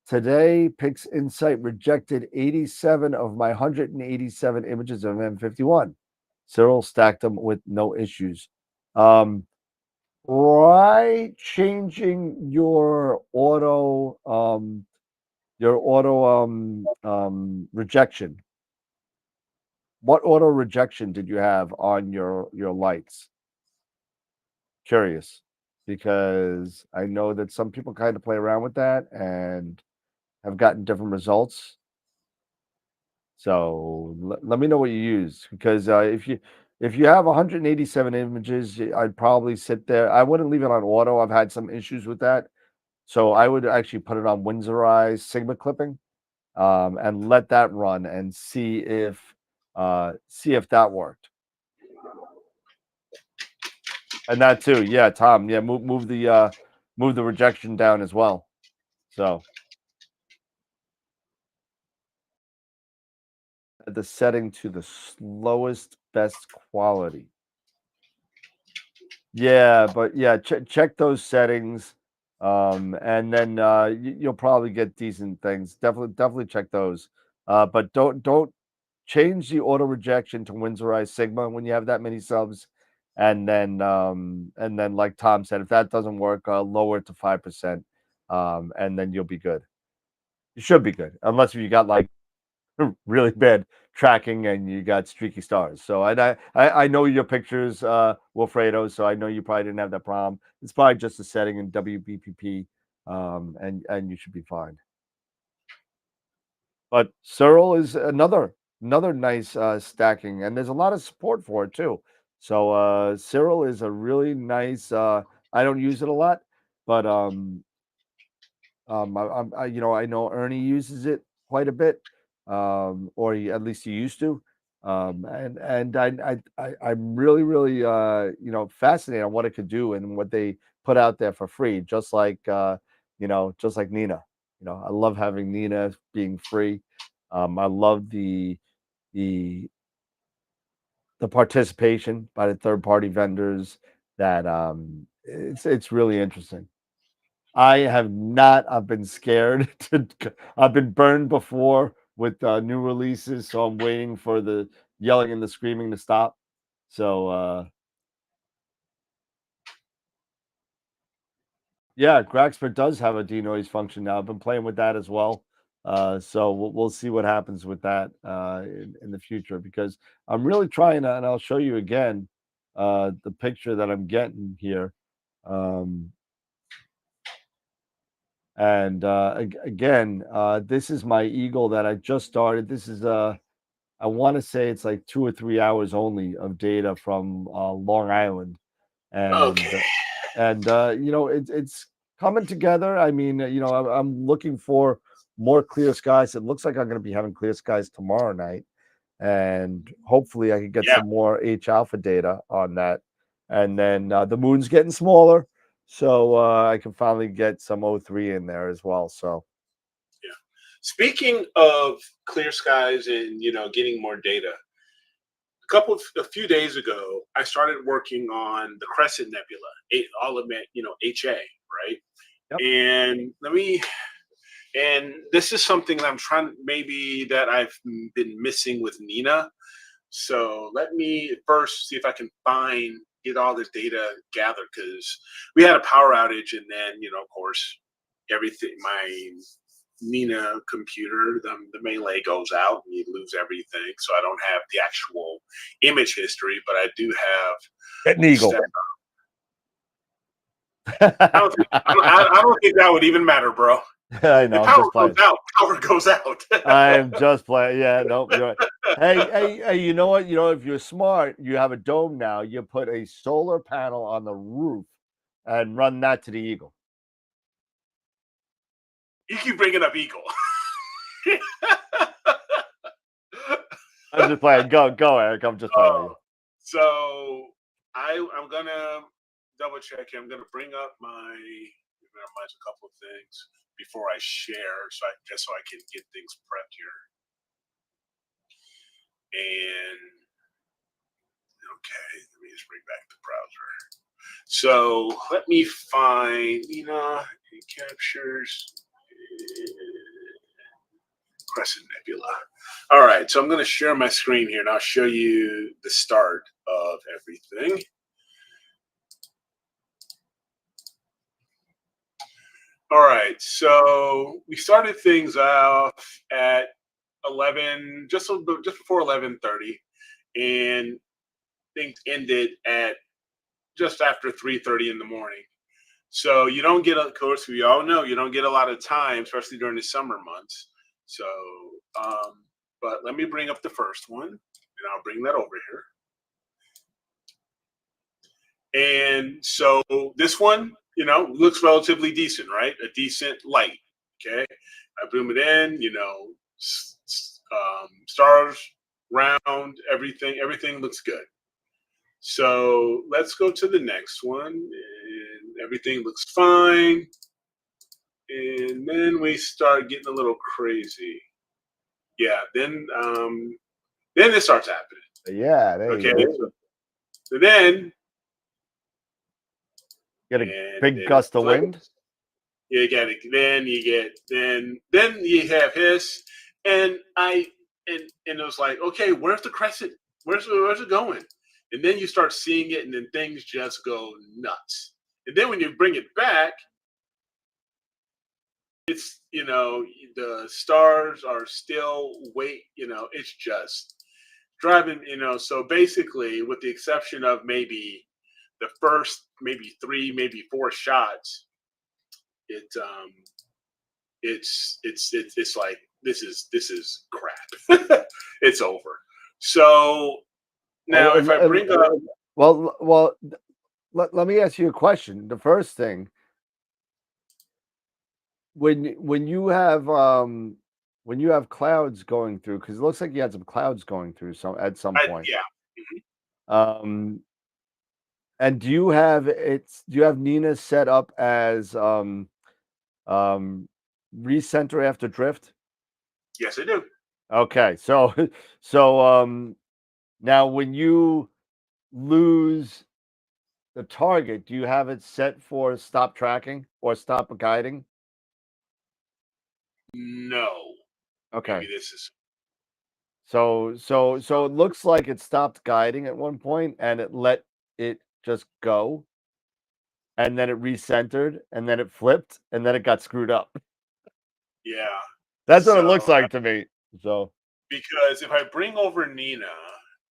Today, PixInsight rejected 87 of my 187 images of M51. Cyril stacked them with no issues. Try changing your auto rejection. What auto rejection did you have on your lights? Curious, because I know that some people kind of play around with that and have gotten different results. So let me know what you use, because if you have 187 images, I'd probably sit there. I wouldn't leave it on auto. I've had some issues with that, so I would actually put it on Winsorized Sigma clipping, and let that run and see if that worked. And that too, yeah, Tom, yeah, move the rejection down as well. So the setting to the slowest best quality. Yeah, but yeah, check those settings, and then you'll probably get decent things. Definitely check those. But don't change the auto rejection to Winsorized Sigma when you have that many subs, and then like Tom said, if that doesn't work, lower it to 5%, and then you'll be good. You should be good, unless you got like really bad tracking and you got streaky stars. So I know your pictures, Wilfredo. So I know you probably didn't have that problem. It's probably just a setting in WBPP, and you should be fine. But Cyril is another nice stacking, and there's a lot of support for it too. So Cyril is a really nice. I don't use it a lot, but I know Ernie uses it quite a bit, or at least he used to. And I'm really, really, fascinated on what it could do and what they put out there for free, just like, just like Nina. I love having Nina being free. I love the the participation by the third party vendors. That it's really interesting. I have not. I've been scared to. I've been burned before with new releases, so I'm waiting for the yelling and the screaming to stop. So yeah, Graxper does have a denoise function now. I've been playing with that as well. So we'll see what happens with that in the future, because I'm really trying to, and I'll show you again the picture that I'm getting here. Um, And again, this is my Eagle that I just started. This is I want to say it's like 2 or 3 hours only of data from Long Island, and Okay. it's coming together. I mean, I'm looking for more clear skies. It looks like I'm going to be having clear skies tomorrow night, and hopefully I can get Yeah. some more H alpha data on that. And then the moon's getting smaller, so I can finally get some O3 in there as well. So Yeah. Speaking of clear skies and getting more data, a few days ago, I started working on the Crescent Nebula, all of it, HA, right? yep. And this is something that I'm trying, maybe that I've been missing with Nina. So let me first see if I can get all this data gathered, because we had a power outage, and then of course everything, my Nina computer, the melee goes out and you lose everything. So I don't have the actual image history, but I do have Get an Eagle. I don't think that would even matter, bro. I know. If I'm power just goes playing. out, power goes out. I'm just playing. Yeah, nope. You're right. Hey, you know what? If you're smart, you have a dome now. You put a solar panel on the roof and run that to the Eagle. You keep bringing up Eagle. I'm just playing. Go, Eric. I'm just playing with you. So I'm gonna double check here. I'm gonna bring up minimize a couple of things before I share, so I can get things prepped here. And okay, let me just bring back the browser. So let me find, it captures Crescent Nebula. All right, so I'm going to share my screen here, and I'll show you the start of everything. All right, so we started things off at 11, just before 11:30, and things ended at just after 3:30 in the morning. So you don't get, of course, we all know you don't get a lot of time, especially during the summer months. So, but let me bring up the first one, and I'll bring that over here. And so this one, looks relatively decent, right? A decent light. Okay, I boom it in. Stars, round, everything looks good. So let's go to the next one, and everything looks fine. And then we start getting a little crazy. Yeah, then it starts happening. Yeah, there Okay, you go. so then Get a big gust of wind. You get it. Then you have his, and it was like, okay, where's the crescent? Where's it going? And then you start seeing it, and then things just go nuts. And then when you bring it back, it's the stars are still it's just driving. So basically, with the exception of maybe the first maybe 3, maybe 4 shots, it's like this is crap. It's over. So now if I bring up well, let me ask you a question. The first thing, when you have clouds going through, because it looks like you had some clouds going through at some point. Yeah. And do you have Nina set up as recenter after drift? Yes, I do. Okay, so now when you lose the target, do you have it set for stop tracking or stop guiding? No. Okay. Maybe this is. So it looks like it stopped guiding at one point and it let it just go, and then it recentered, and then it flipped, and then it got screwed up. Yeah. That's what it looks So, like to me. So because if I bring over Nina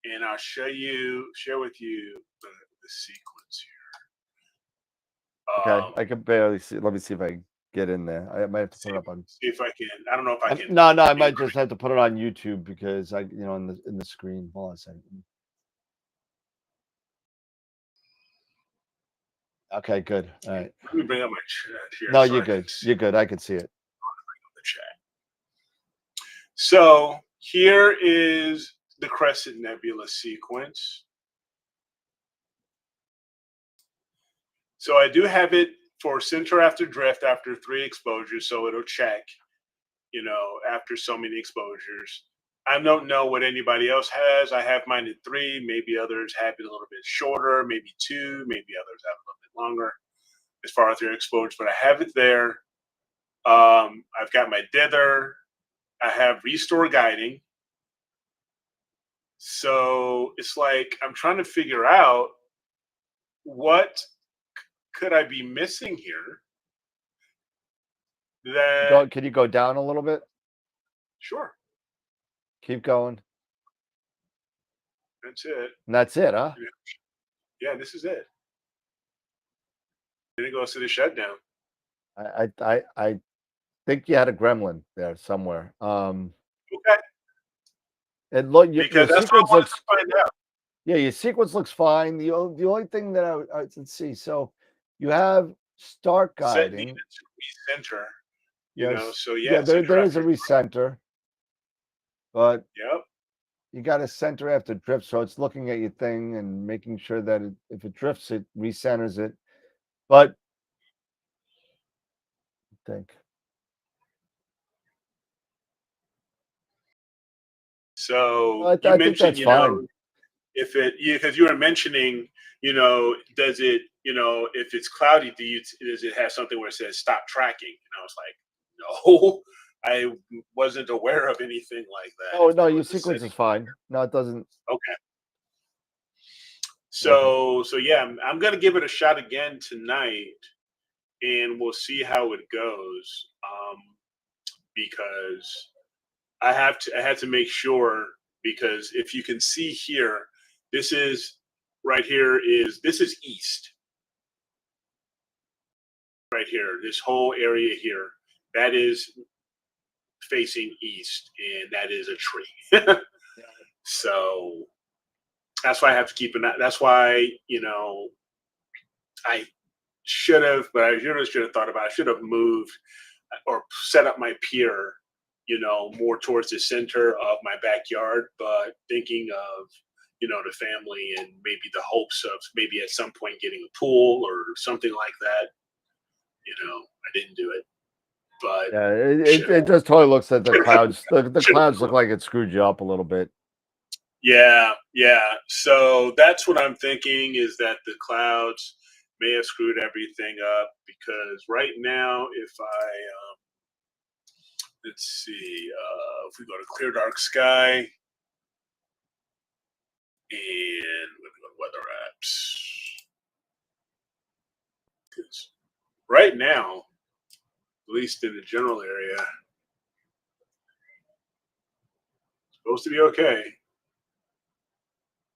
and I'll share with you the sequence here. okay, I can barely see. Let me see if I can get in there. I might have to put it up on. See if I can. I don't know if I can. No, I might just have to put it on YouTube because in the screen. Hold on a second. Okay, good. All right. Let me bring up my chat here. No, so you're I can good. see You're good. I can see it. the chat. So here is the Crescent Nebula sequence. So I do have it for center after drift after 3 exposures, so it'll check, after so many exposures. I don't know what anybody else has. I have mine at 3. Maybe others have it a little bit shorter, maybe 2, maybe others have a little bit longer as far as their exposures, but I have it there. I've got my dither. I have restore guiding. So it's like I'm trying to figure out what could I be missing here. Can you go down a little bit? Sure. Keep going. That's it. And that's it, huh? Yeah, this is it. Then it goes to the shutdown. I think you had a gremlin there somewhere. Okay. And look, Because that's what I wanted to find out. Yeah, your sequence looks fine. The only thing that let's see. So you have start guiding. Recenter. Yes. So yeah. There is a recenter, but yep. You got to center after drift, so it's looking at your thing and making sure that if it drifts, it recenters it. But I think. So you mentioned, fine. If because you were mentioning, does it, if it's cloudy, does it have something where it says stop tracking? And I was like, no, I wasn't aware of anything like that. Oh no, your sequence is fine. No, it doesn't. Okay. So yeah, I'm gonna give it a shot again tonight, and we'll see how it goes. Because I had to make sure, because if you can see here, this is east. Right here, this whole area here, that is facing east, and that is a tree. So that's why I have to keep an eye. That's why, I should have, but I should have thought about it. I should have moved or set up my pier, more towards the center of my backyard, but thinking of, the family and maybe the hopes of maybe at some point getting a pool or something like that. I didn't do it. But yeah, it just totally looks like the clouds. The clouds look like it screwed you up a little bit. Yeah. So that's what I'm thinking, is that the clouds may have screwed everything up, because right now, if I let's see, if we go to clear dark sky and we go to weather apps, because right now, at least in the general area, it's supposed to be okay.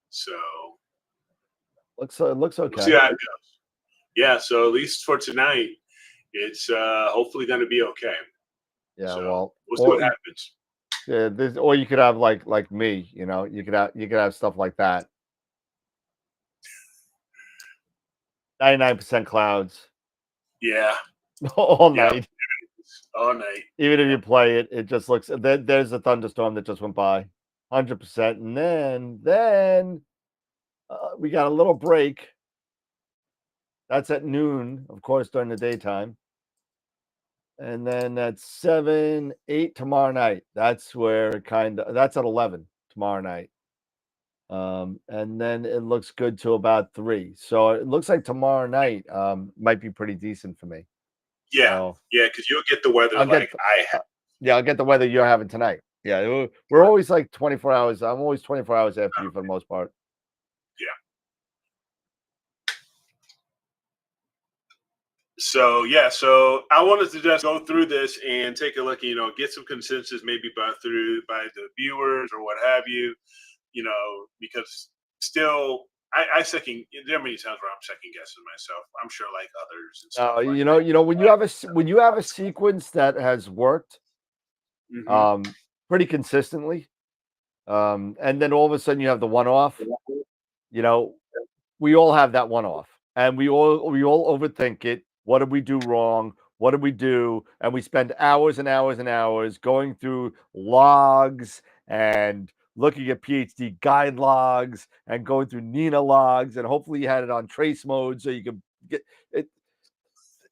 So it looks okay. We'll see how it goes. Yeah, so at least for tonight, it's hopefully going to be okay. Yeah, so well, we'll see what happens. Yeah, or you could have like me, you could have stuff like that. 99% clouds. Yeah. All night. all night. Even if you play it, it just looks. There's a thunderstorm that just went by, 100%, and then we got a little break. That's at noon, of course, during the daytime. And then at 7, 8 tomorrow night. That's where that's at 11 tomorrow night. And then it looks good till about 3. So it looks like tomorrow night might be pretty decent for me. Yeah, So yeah, because you'll get the weather I'll like get I have. yeah, I'll get the weather you're having tonight. Yeah, we're always like 24 hours. I'm always 24 hours after you for the most part. Yeah. So yeah, so I wanted to just go through this and take a look, get some consensus maybe by the viewers or what have you, because still I second there are many times where I'm second guessing myself. I'm sure like others and stuff like that. When you have a sequence that has worked pretty consistently, and then all of a sudden you have the one off, we all have that one off, and we all overthink it. What did we do wrong? What did we do? And we spend hours and hours and hours going through logs and looking at PhD guide logs and going through Nina logs, and hopefully you had it on trace mode so you can get it.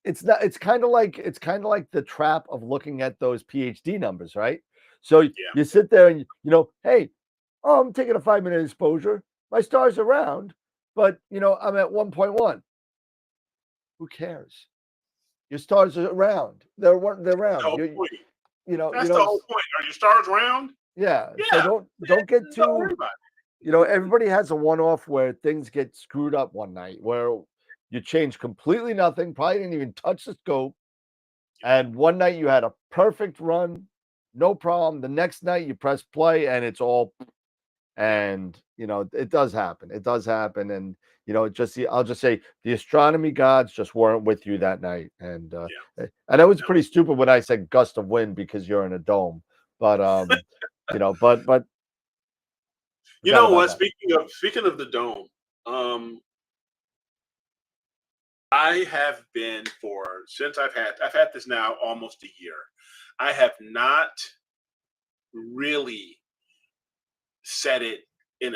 It's kind of like the trap of looking at those PhD numbers, right? So you sit there and hey, I'm taking a 5-minute exposure. My stars are round, but I'm at 1.1. Who cares? Your stars are round. They're round. The whole point. That's the whole point. Are your stars round? Yeah. So don't get too. Everybody has a one-off where things get screwed up one night, where you change completely nothing, probably didn't even touch the scope, and one night you had a perfect run, no problem. The next night you press play and it's all, and it does happen. It does happen, and I'll just say the astronomy gods just weren't with you that night, and I know it's pretty stupid when I said gust of wind because you're in a dome, but but you know what? Speaking of the dome, I have been since I've had this now almost a year. I have not really set it in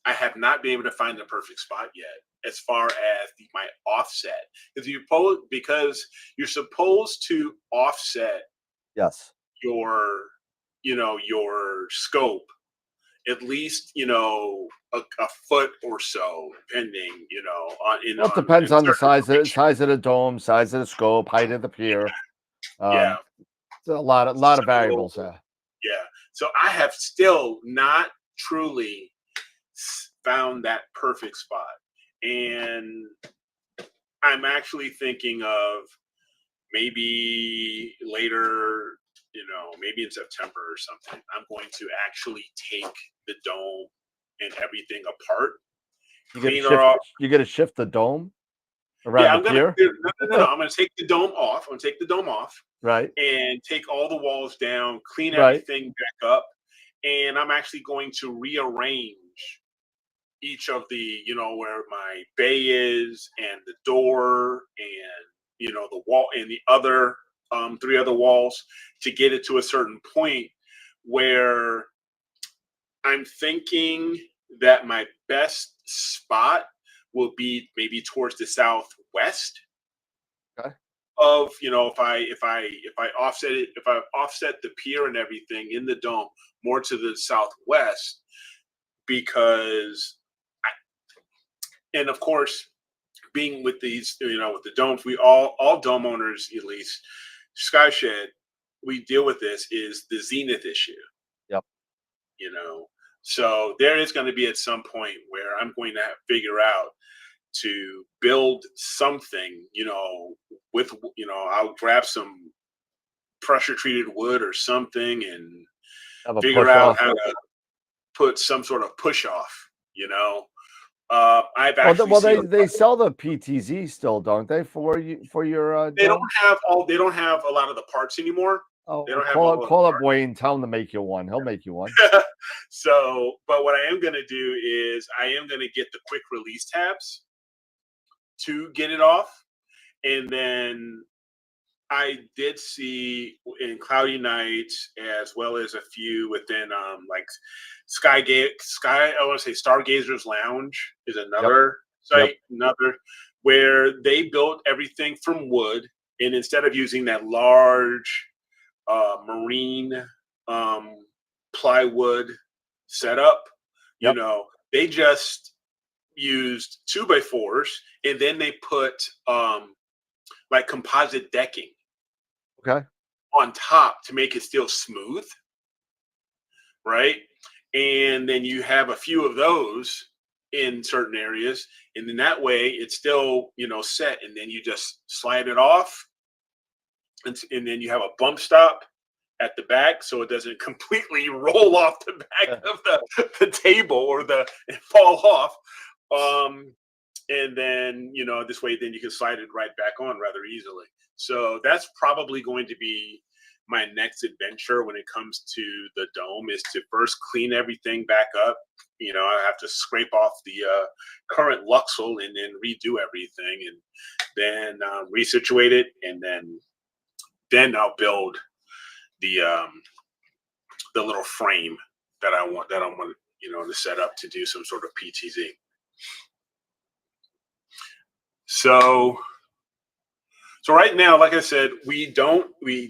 I have not been able to find the perfect spot yet as far as my offset. Because you're supposed to offset your your scope at least a foot or so, depending it depends on the size of the dome, size of the scope, height of the pier. It's a lot of variables there. Yeah, so I have still not truly found that perfect spot, and I'm actually thinking of maybe later, maybe in September or something, I'm going to actually take the dome and everything apart. You get to shift the dome around the pier? No. I'm going to take the dome off. I'm going to take the dome off. Right. And take all the walls down, clean everything back up. And I'm actually going to rearrange each of the, where my bay is and the door and, the wall and the other 3 other walls to get it to a certain point where I'm thinking that my best spot will be maybe towards the southwest. Okay. Of if I offset it, if I offset the pier and everything in the dome more to the southwest, because and of course, being with these, with the domes, we all dome owners, at least Skyshed, we deal with this is the zenith issue. Yep. So there is going to be at some point where I'm going to figure out to build something, with, I'll grab some pressure treated wood or something and figure out how to put some sort of push off, I've actually they sell the PTZ still, don't they, for your they don't have a lot of the parts anymore. Oh, they don't call up Wayne, tell him to make you one. He'll make you one. So, but what I am going to do is I am going to get the quick release tabs to get it off, and then I did see in cloudy nights as well as a few within like I want to say Stargazer's Lounge is Yep. another Yep. site, another where they built everything from wood, and instead of using that large marine um, plywood setup, Yep. they just used 2x4s, and then they put like composite decking Okay. on top to make it still smooth, right? And then you have a few of those in certain areas, and then that way it's still set, and then you just slide it off, and then you have a bump stop at the back so it doesn't completely roll off the back of the table or and fall off. And then this way then you can slide it right back on rather easily. So that's probably going to be my next adventure when it comes to the dome, is to first clean everything back up. I have to scrape off the current Luxel and then redo everything, and then resituate it, and then I'll build the little frame that I want to set up to do some sort of PTZ. So right now, like I said, we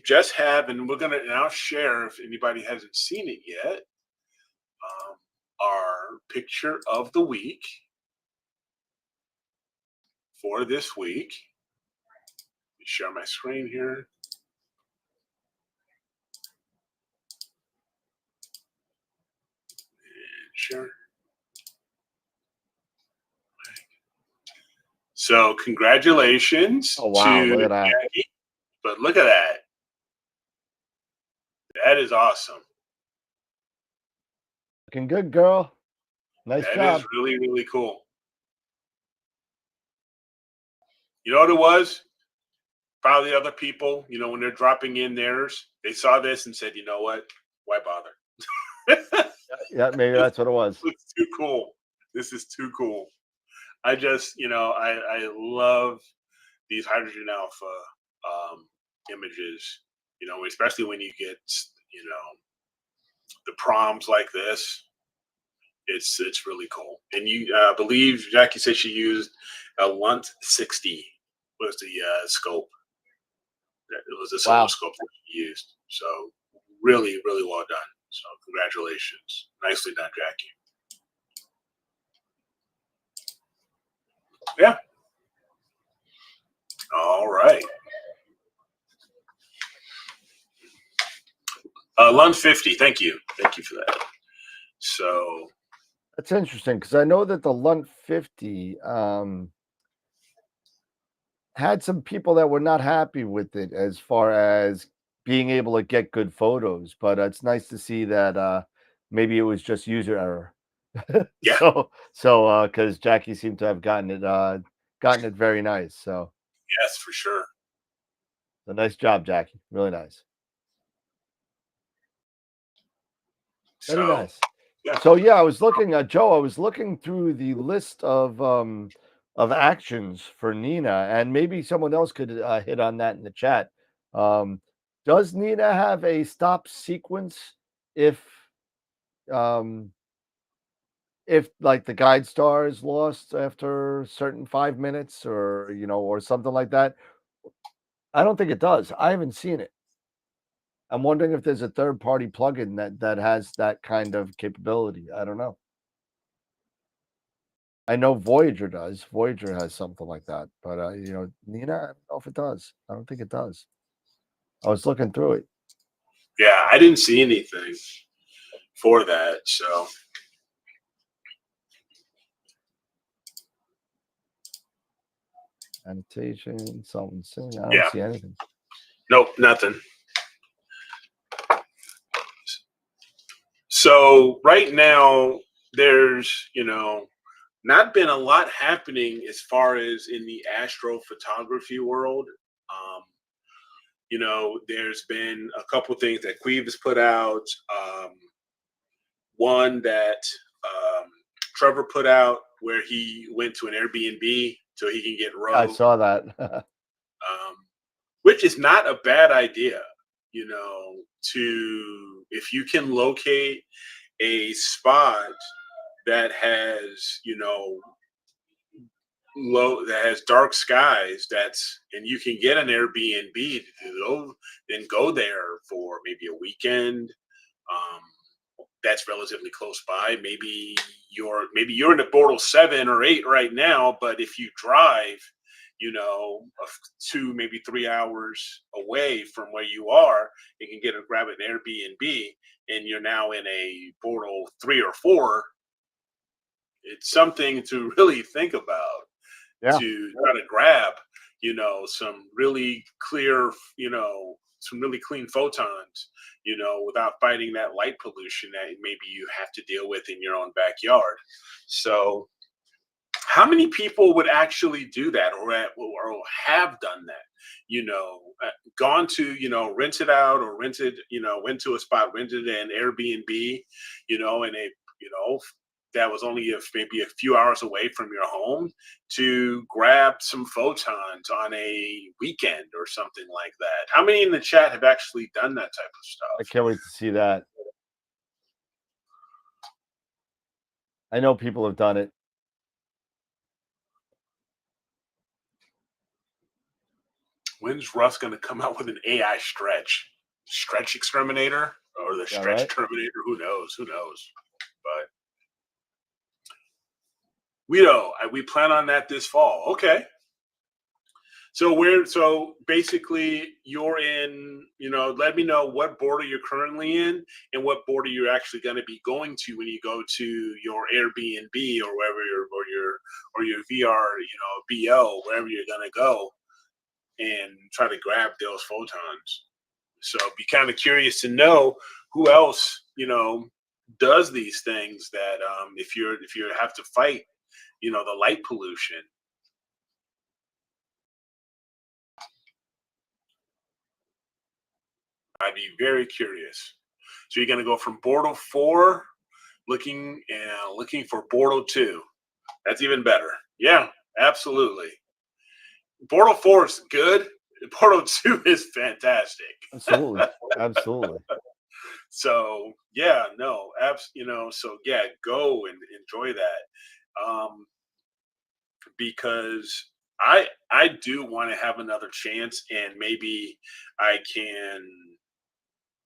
just have, and we're gonna now share, if anybody hasn't seen it yet, our picture of the week for this week. Let me share my screen here. And share. So congratulations Oh, wow, to look at that. Jackie. But look at that. That is awesome. Looking good, girl. Nice That job. is really, really cool. You know what it was? Probably other people, when they're dropping in theirs, they saw this and said, you know what? Why bother? Yeah, maybe that's what it was. It's too cool. This is too cool. I just, I love these hydrogen alpha images, especially when you get, the proms like this. It's really cool. And you believe Jackie said she used a Lunt 60 was the scope. It was the silver scope that she used. So really, really well done. So congratulations. Nicely done, Jackie. Yeah. All right. Lund 50. Thank you. Thank you for that. So that's interesting, because I know that the Lunt 50 had some people that were not happy with it as far as being able to get good photos, but it's nice to see that maybe it was just user error. yeah. So because Jackie seemed to have gotten it very nice. So Yes, for sure. a nice job, Jackie. Really nice. Very nice. Yeah. So yeah, I was looking at Joe. I was looking through the list of actions for Nina, and maybe someone else could hit on that in the chat. Does Nina have a stop sequence if like the guide star is lost after certain 5 minutes, or or something like that? I don't think it does. I haven't seen it. I'm wondering if there's a third-party plugin that has that kind of capability. I don't know. I know Voyager does. Voyager has something like that, but Nina, I don't know if it does. I don't think it does. I was looking through it. Yeah, I didn't see anything for that. So Annotation, something soon. I don't see anything. Nope, nothing. So right now there's, not been a lot happening as far as in the astrophotography world. There's been a couple things that Queeve has put out. One that Trevor put out where he went to an Airbnb so he can get row. I saw that. which is not a bad idea, you know, to if you can locate a spot that has, you know, low that has dark skies, that's and you can get an Airbnb to go, then go there for maybe a weekend. Um, that's relatively close by. Maybe you're in a Bortle 7 or 8 right now, but if you drive, you know, 2 maybe 3 hours away from where you are, you can grab an Airbnb, and you're now in a Bortle 3 or 4. It's something to really think about, Yeah. to try to grab, you know, some really clear, you know, some really clean photons, you know, without fighting that light pollution that maybe you have to deal with in your own backyard. So, how many people would actually do that, or have done that? You know, gone to, you know, rented out or rented, you know, went to a spot, rented an Airbnb, you know, and you know, that was only maybe a few hours away from your home, to grab some photons on a weekend or something like that. How many in the chat have actually done that type of I stuff? can't wait to see that. I know people have done it. When's Russ going to come out with an AI stretch exterminator, or the Yeah, stretch right. terminator? Who knows? Who knows? But we plan on that this fall. Okay. So basically you're in, you know, let me know what border you're currently in and what border you're actually going to be going to when you go to your Airbnb, or wherever your VR, you know, BO, wherever you're going to go, and try to grab those photons. So be kind of curious to know who else, you know, does these things, that if you have to fight, you know, the light pollution. I'd be very curious. So you're going to go from Bortle 4 looking for Bortle 2. That's even better. Yeah, absolutely. Bortle 4 is good. Bortle 2 is fantastic. Absolutely. Absolutely. So yeah, no, you know, so yeah, go and enjoy that. Because I do want to have another chance, and maybe I can.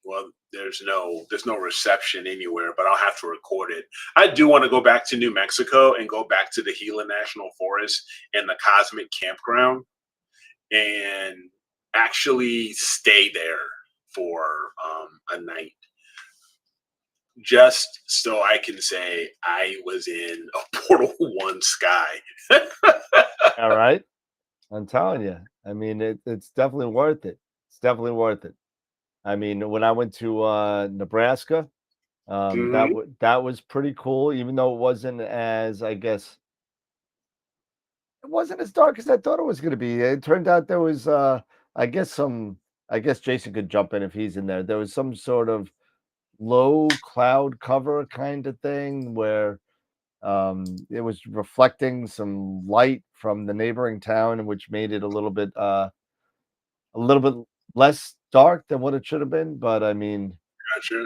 Well, there's no reception anywhere, but I'll have to record it. I do want to go back to New Mexico and go back to the Gila National Forest and the Cosmic Campground, and actually stay there for a night, just so I can say I was in a Portal 1 sky. All right. I'm telling you. I mean, it's definitely worth it. It's definitely worth it. I mean, when I went to Nebraska, Mhm. that was pretty cool, even though it wasn't as, I guess, it wasn't as dark as I thought it was going to be. It turned out there was, I guess, I guess Jason could jump in if he's in there. There was some sort of low cloud cover kind of thing where it was reflecting some light from the neighboring town, which made it a little bit less dark than what it should have been. But I mean, Gotcha.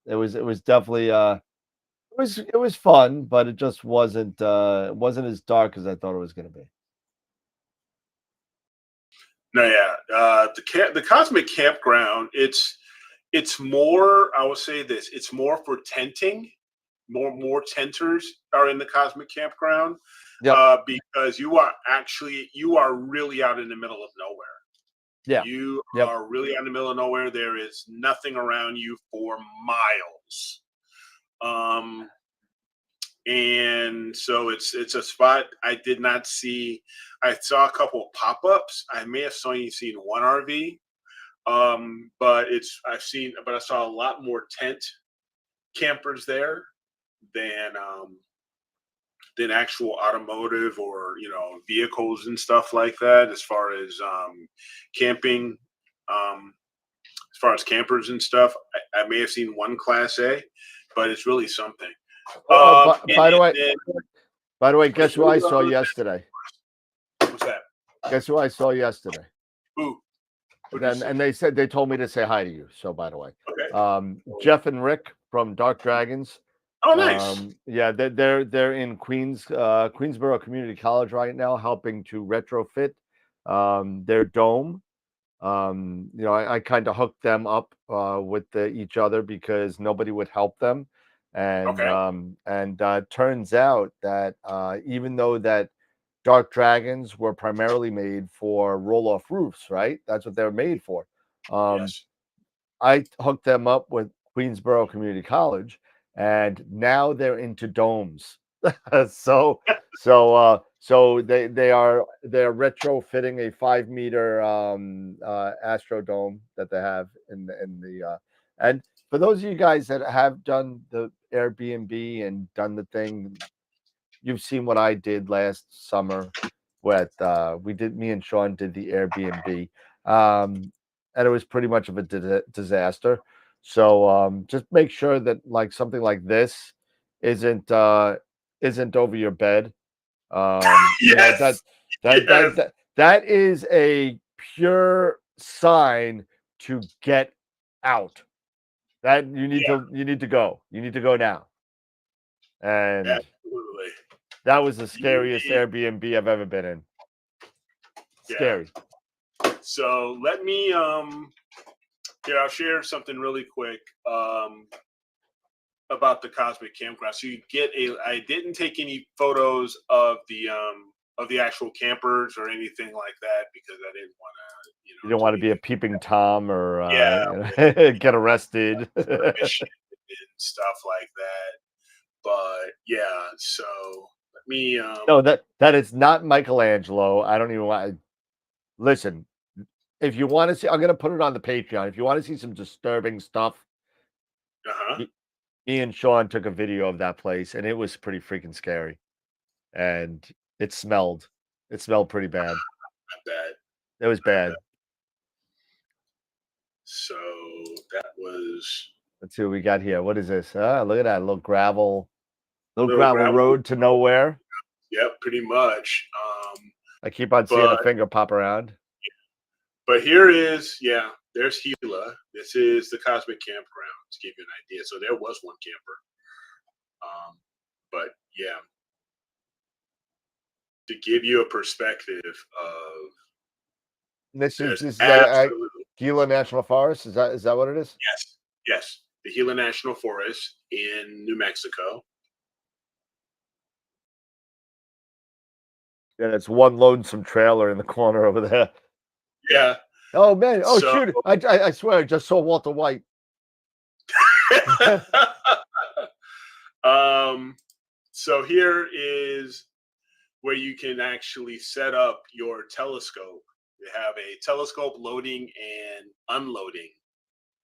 it was definitely it was fun, but it wasn't as dark as I thought it was going to be. No, yeah. The Cosmic Campground. It's more. I will say this. It's more for tenting. More tenters are in the Cosmic Campground, Yep. because you are really out in the middle of nowhere. Yeah. You Yep. are really out in the middle of nowhere. There is nothing around you for miles. And so it's a spot I did not see. I saw a couple of pop-ups. I may have seen one RV, but I saw a lot more tent campers there than actual automotive, or, you know, vehicles and stuff like that. As far as camping, as far as campers and stuff, I may have seen one Class A, but it's really something. By the way, guess who I saw What's yesterday? that? Guess who I saw yesterday? Who? What did you And say? and they told me to say hi to you. So by the way, Okay. Jeff and Rick from Dark Dragons. Oh, nice. Yeah, they're in Queensboro Community College right now, helping to retrofit their dome. I kind of hooked them up with each other because nobody would help them, Okay. and turns out that even though that Dark Dragons were primarily made for roll off roofs, right? That's what they're made for. Um, Yes. I hooked them up with Queensboro Community College, and now they're into domes. so they're retrofitting a 5 meter Astrodome that they have in the and for those of you guys that have done the Airbnb and done the thing, you've seen what I did last summer with me and Sean did the Airbnb. And it was pretty much of a disaster. So just make sure that like something like this isn't isn't over your bed. Yes. Yes. That is a pure sign to get out. That Yeah. you need to go. You need to go now. And Absolutely. that was the You scariest need. Airbnb I've ever been in. Yeah. Scary. So let me here I'll share something really quick about the Cosmic Campground. So you get a. I didn't take any photos of the actual campers or anything like that because I didn't want to You don't do want to be a anything. peeping tom or Yeah, get arrested. permission and stuff like that. But yeah, so let me No, that is not Michelangelo. I don't even want. Listen, if you want to see, I'm gonna put it on the Patreon. If you want to see some disturbing stuff, uh-huh. me, me and Sean took a video of that place, and it was pretty freaking scary. And it smelled. It smelled pretty bad. Not bad. It was Not bad. bad. So that was Let's see what we got here. What is this? Look at that little little gravel gravel. road to nowhere. Yep, pretty much. I keep on seeing a But finger pop around. here is there's Gila. This is the Cosmic Campground to give you an idea. So there was one camper. But yeah, to give you a perspective of there's This is absolutely Gila National Forest. Is that what it is? yes, the Gila National Forest in New Mexico. Yeah, it's one lonesome trailer in the corner over there. Yeah. Oh man! Oh So shoot! I swear I just saw Walter White. so here is where you can actually set up your telescope. You have a telescope loading and unloading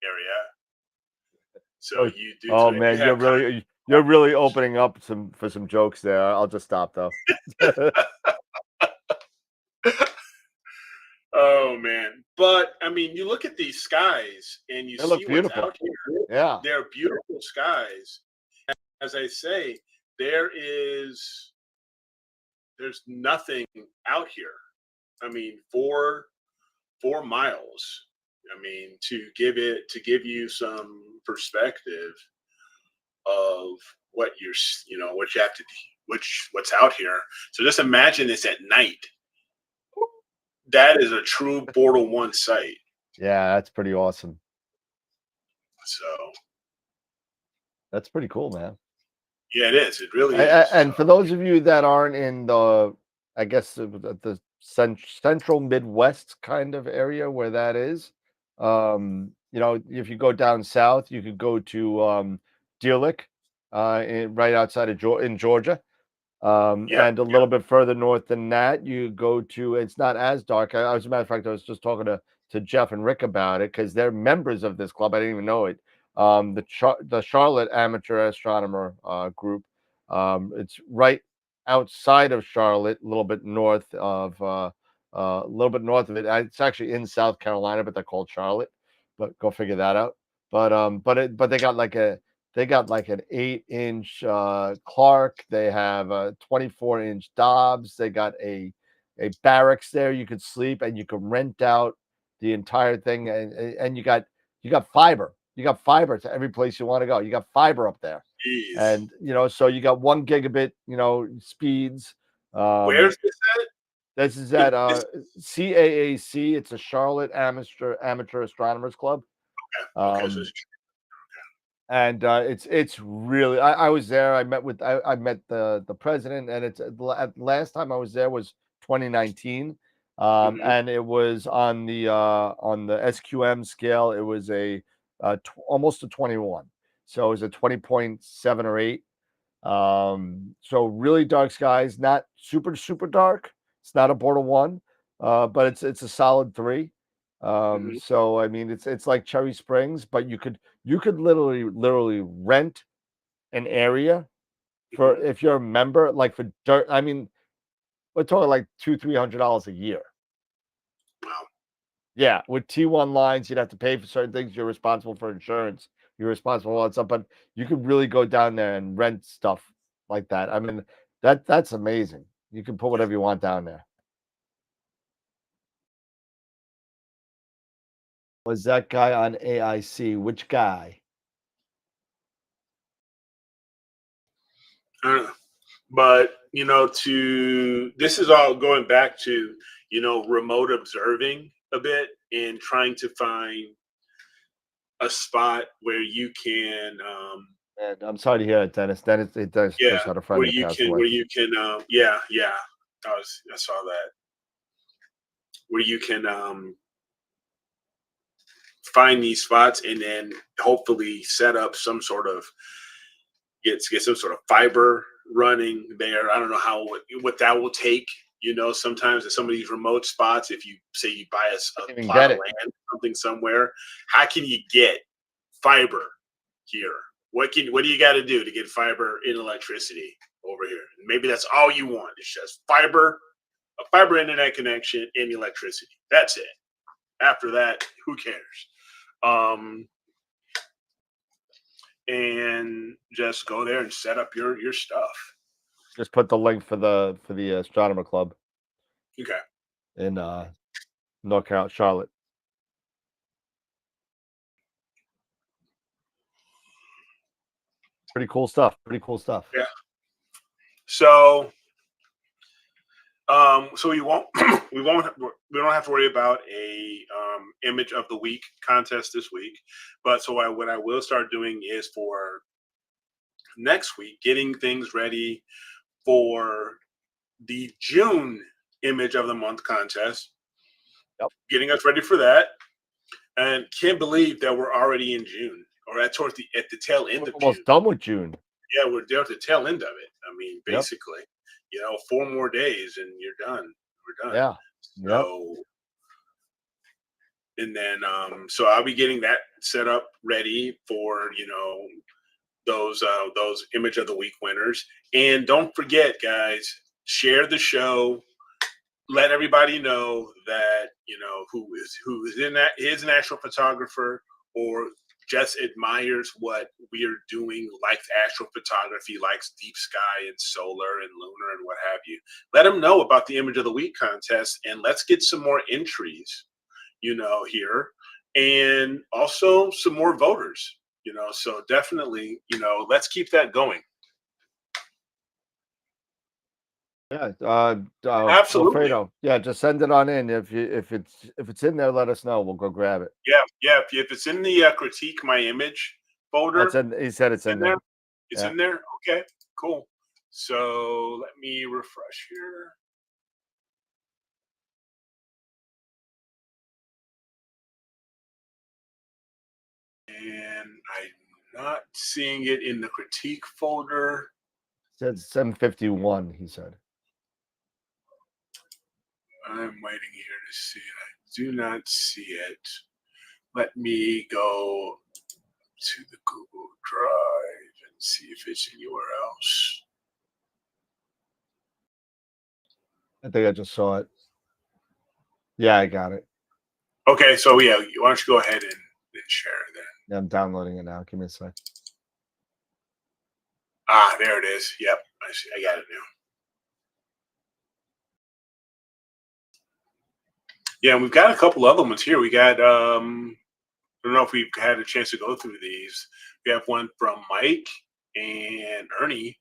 area. So Oh, you do so oh that you man, have you're really opening up for some jokes there. I'll just stop though. Oh man. But I mean, you look at these skies and you They look see what's beautiful. out here. Yeah. They're beautiful skies. As I say, there's nothing out here. I mean, 4 miles. I mean, to give you some perspective of what what you have to what's out here. So just imagine this at night. That is a true Portal 1 site. Yeah, that's pretty awesome. So That's pretty cool, man. yeah, it is. It really is. And for those of you that aren't in I guess the central Midwest kind of area where that is, if you go down south, you could go to Deerlick, right outside of in Georgia. Yeah, And a little bit further north than that, you go to. It's not as dark. As a matter of fact, I was just talking to Jeff and Rick about it because they're members of this club. I didn't even know it. The Charlotte Amateur Astronomer Group. It's right outside of Charlotte, a little bit north of a little bit north of it. It's actually in South Carolina, but they're called Charlotte. But go figure that out. But they got like an 8-inch Clark. They have a 24-inch Dobbs. They got a barracks there you could sleep, and you can rent out the entire thing, and you got fiber. You got fiber to every place you want to go. You got fiber up there, Jeez. and so you got 1 gigabit, speeds. Where's this at? This is at CAAC. It's a Charlotte Amateur Astronomers Club. Okay, so And it's really, I was there. I met the president, and it's last time I was there was 2019, and it was on the SQM scale. It was almost a 21, so it was a 20.7 or 8. So really dark skies, not super dark. It's not a border 1, but it's a solid 3. So I mean, it's like Cherry Springs, but you could literally rent an area for, if you're a member, like for dirt. I mean, we're talking like $200-300 a year. Wow. Yeah, with T1 lines, you'd have to pay for certain things. You're responsible for insurance. You're responsible for all that stuff, but you could really go down there and rent stuff like that. I mean, that's amazing. You can put whatever you want down there. Was that guy on AIC? Which guy? I don't know. But this is all going back to remote observing a bit and trying to find a spot where you can And I'm sorry to hear it, Dennis. Dennis just had a friend that passed away. I saw that, where you can find these spots and then hopefully set up some sort of get some sort of fiber running there. I don't know what that will take. Sometimes at some of these remote spots, if you say you buy a plot of land, something somewhere, how can you get fiber here? What do you got to do to get fiber and electricity over here? Maybe that's all you want. It's just fiber, a fiber internet connection, and electricity. That's it. After that, who cares? And just go there and set up your stuff. Just put the link for the Astronomer Club. Okay. In North Carolina, Charlotte. Pretty cool stuff. Yeah. So we don't have to worry about a image of the week contest this week. But what I will start doing is for next week, getting things ready for the June image of the month contest. Yep. Getting us ready for that, and can't believe that we're already in June, or at the tail end of June. Almost done with June. Yeah, we're there at the tail end of it. I mean, basically, 4 more days and you're done. We're done. Yeah. So, and then so I'll be getting that set up ready for those image of the week winners. And don't forget, guys, share the show. Let everybody know that who is in that is an actual photographer or just admires what we are doing, likes astrophotography, likes deep sky and solar and lunar and what have you. Let them know about the image of the week contest, and let's get some more entries, here, and also some more voters. So definitely, let's keep that going. Yeah, absolutely. Alfredo. Yeah, just send it on in. If it's in there, let us know. We'll go grab it. Yeah. If it's in the critique my image folder, he said it's in there. It's in there. Okay, cool. So let me refresh here. And I'm not seeing it in the critique folder. It says 751, he said. I'm waiting here to see it. I do not see it. Let me go to the Google Drive and see if it's anywhere else. I think I just saw it. Yeah, I got it. Okay, so why don't you go ahead and share it then? Yeah, I'm downloading it now. Give me a sec. Ah, there it is. Yep, I see. I got it now. Yeah, and we've got a couple other ones here. We got I don't know if we've had a chance to go through these. We have one from Mike and Ernie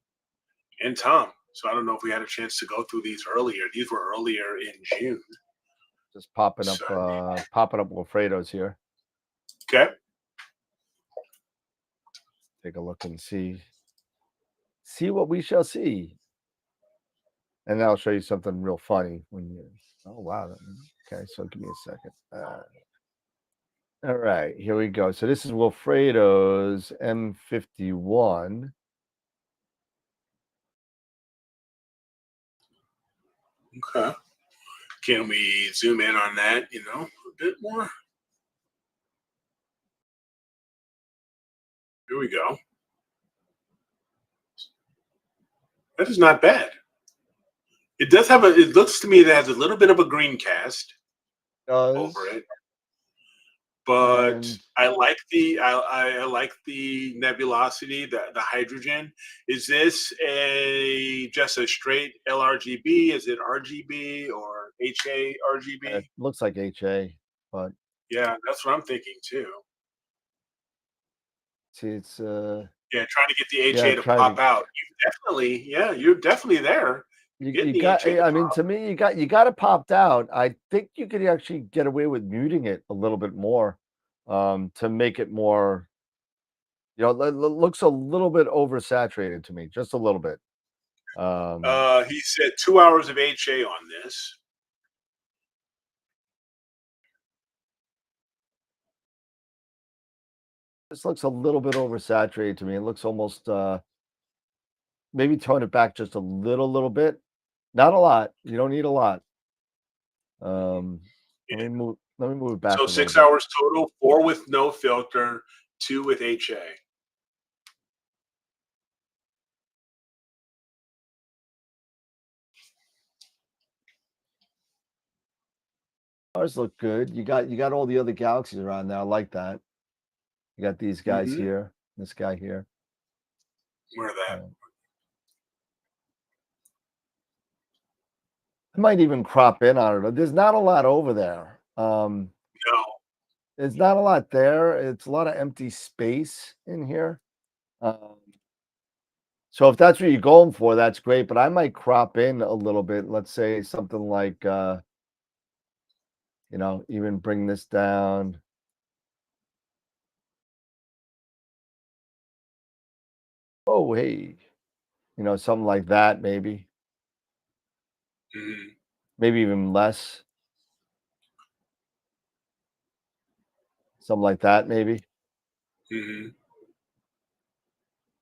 and Tom. So I don't know if we had a chance to go through these earlier. These were earlier in June. Just popping up, So, Wilfredo's here. okay. Take a look and see what we shall see. And then I'll show you something real funny when you. Oh wow. Okay, so give me a second. All right, here we go. So this is Wilfredo's M51. Okay. Can we zoom in on that, a bit more? Here we go. That is not bad. It does have it looks to me that has a little bit of a green cast over it. But And I like I like the nebulosity, the hydrogen. Is this just a straight LRGB? Is it RGB or HA RGB? it looks like HA, but Yeah, that's what I'm thinking too. see, it's Yeah, trying to get the HA to trying pop to- out. You're definitely there. you got. I mean, to me, you got it popped out. I think you could actually get away with muting it a little bit more, to make it more. It looks a little bit oversaturated to me, just a little bit. He said 2 hours of HA on this. This looks a little bit oversaturated to me. It looks almost maybe tone it back just a little bit. Not a lot. You don't need a lot. Let me move it back. So 6 hours total, 4 with no filter, 2 with HA. Ours look good. You got all the other galaxies around there. I like that. You got these guys here, this guy here. Where that? I might even crop in on it. There's not a lot over there. No. There's not a lot there. It's a lot of empty space in here. So if that's what you're going for, that's great. But I might crop in a little bit. Let's say something like, even bring this down. Oh, hey, something like that, maybe. Maybe even less. Something like that, maybe.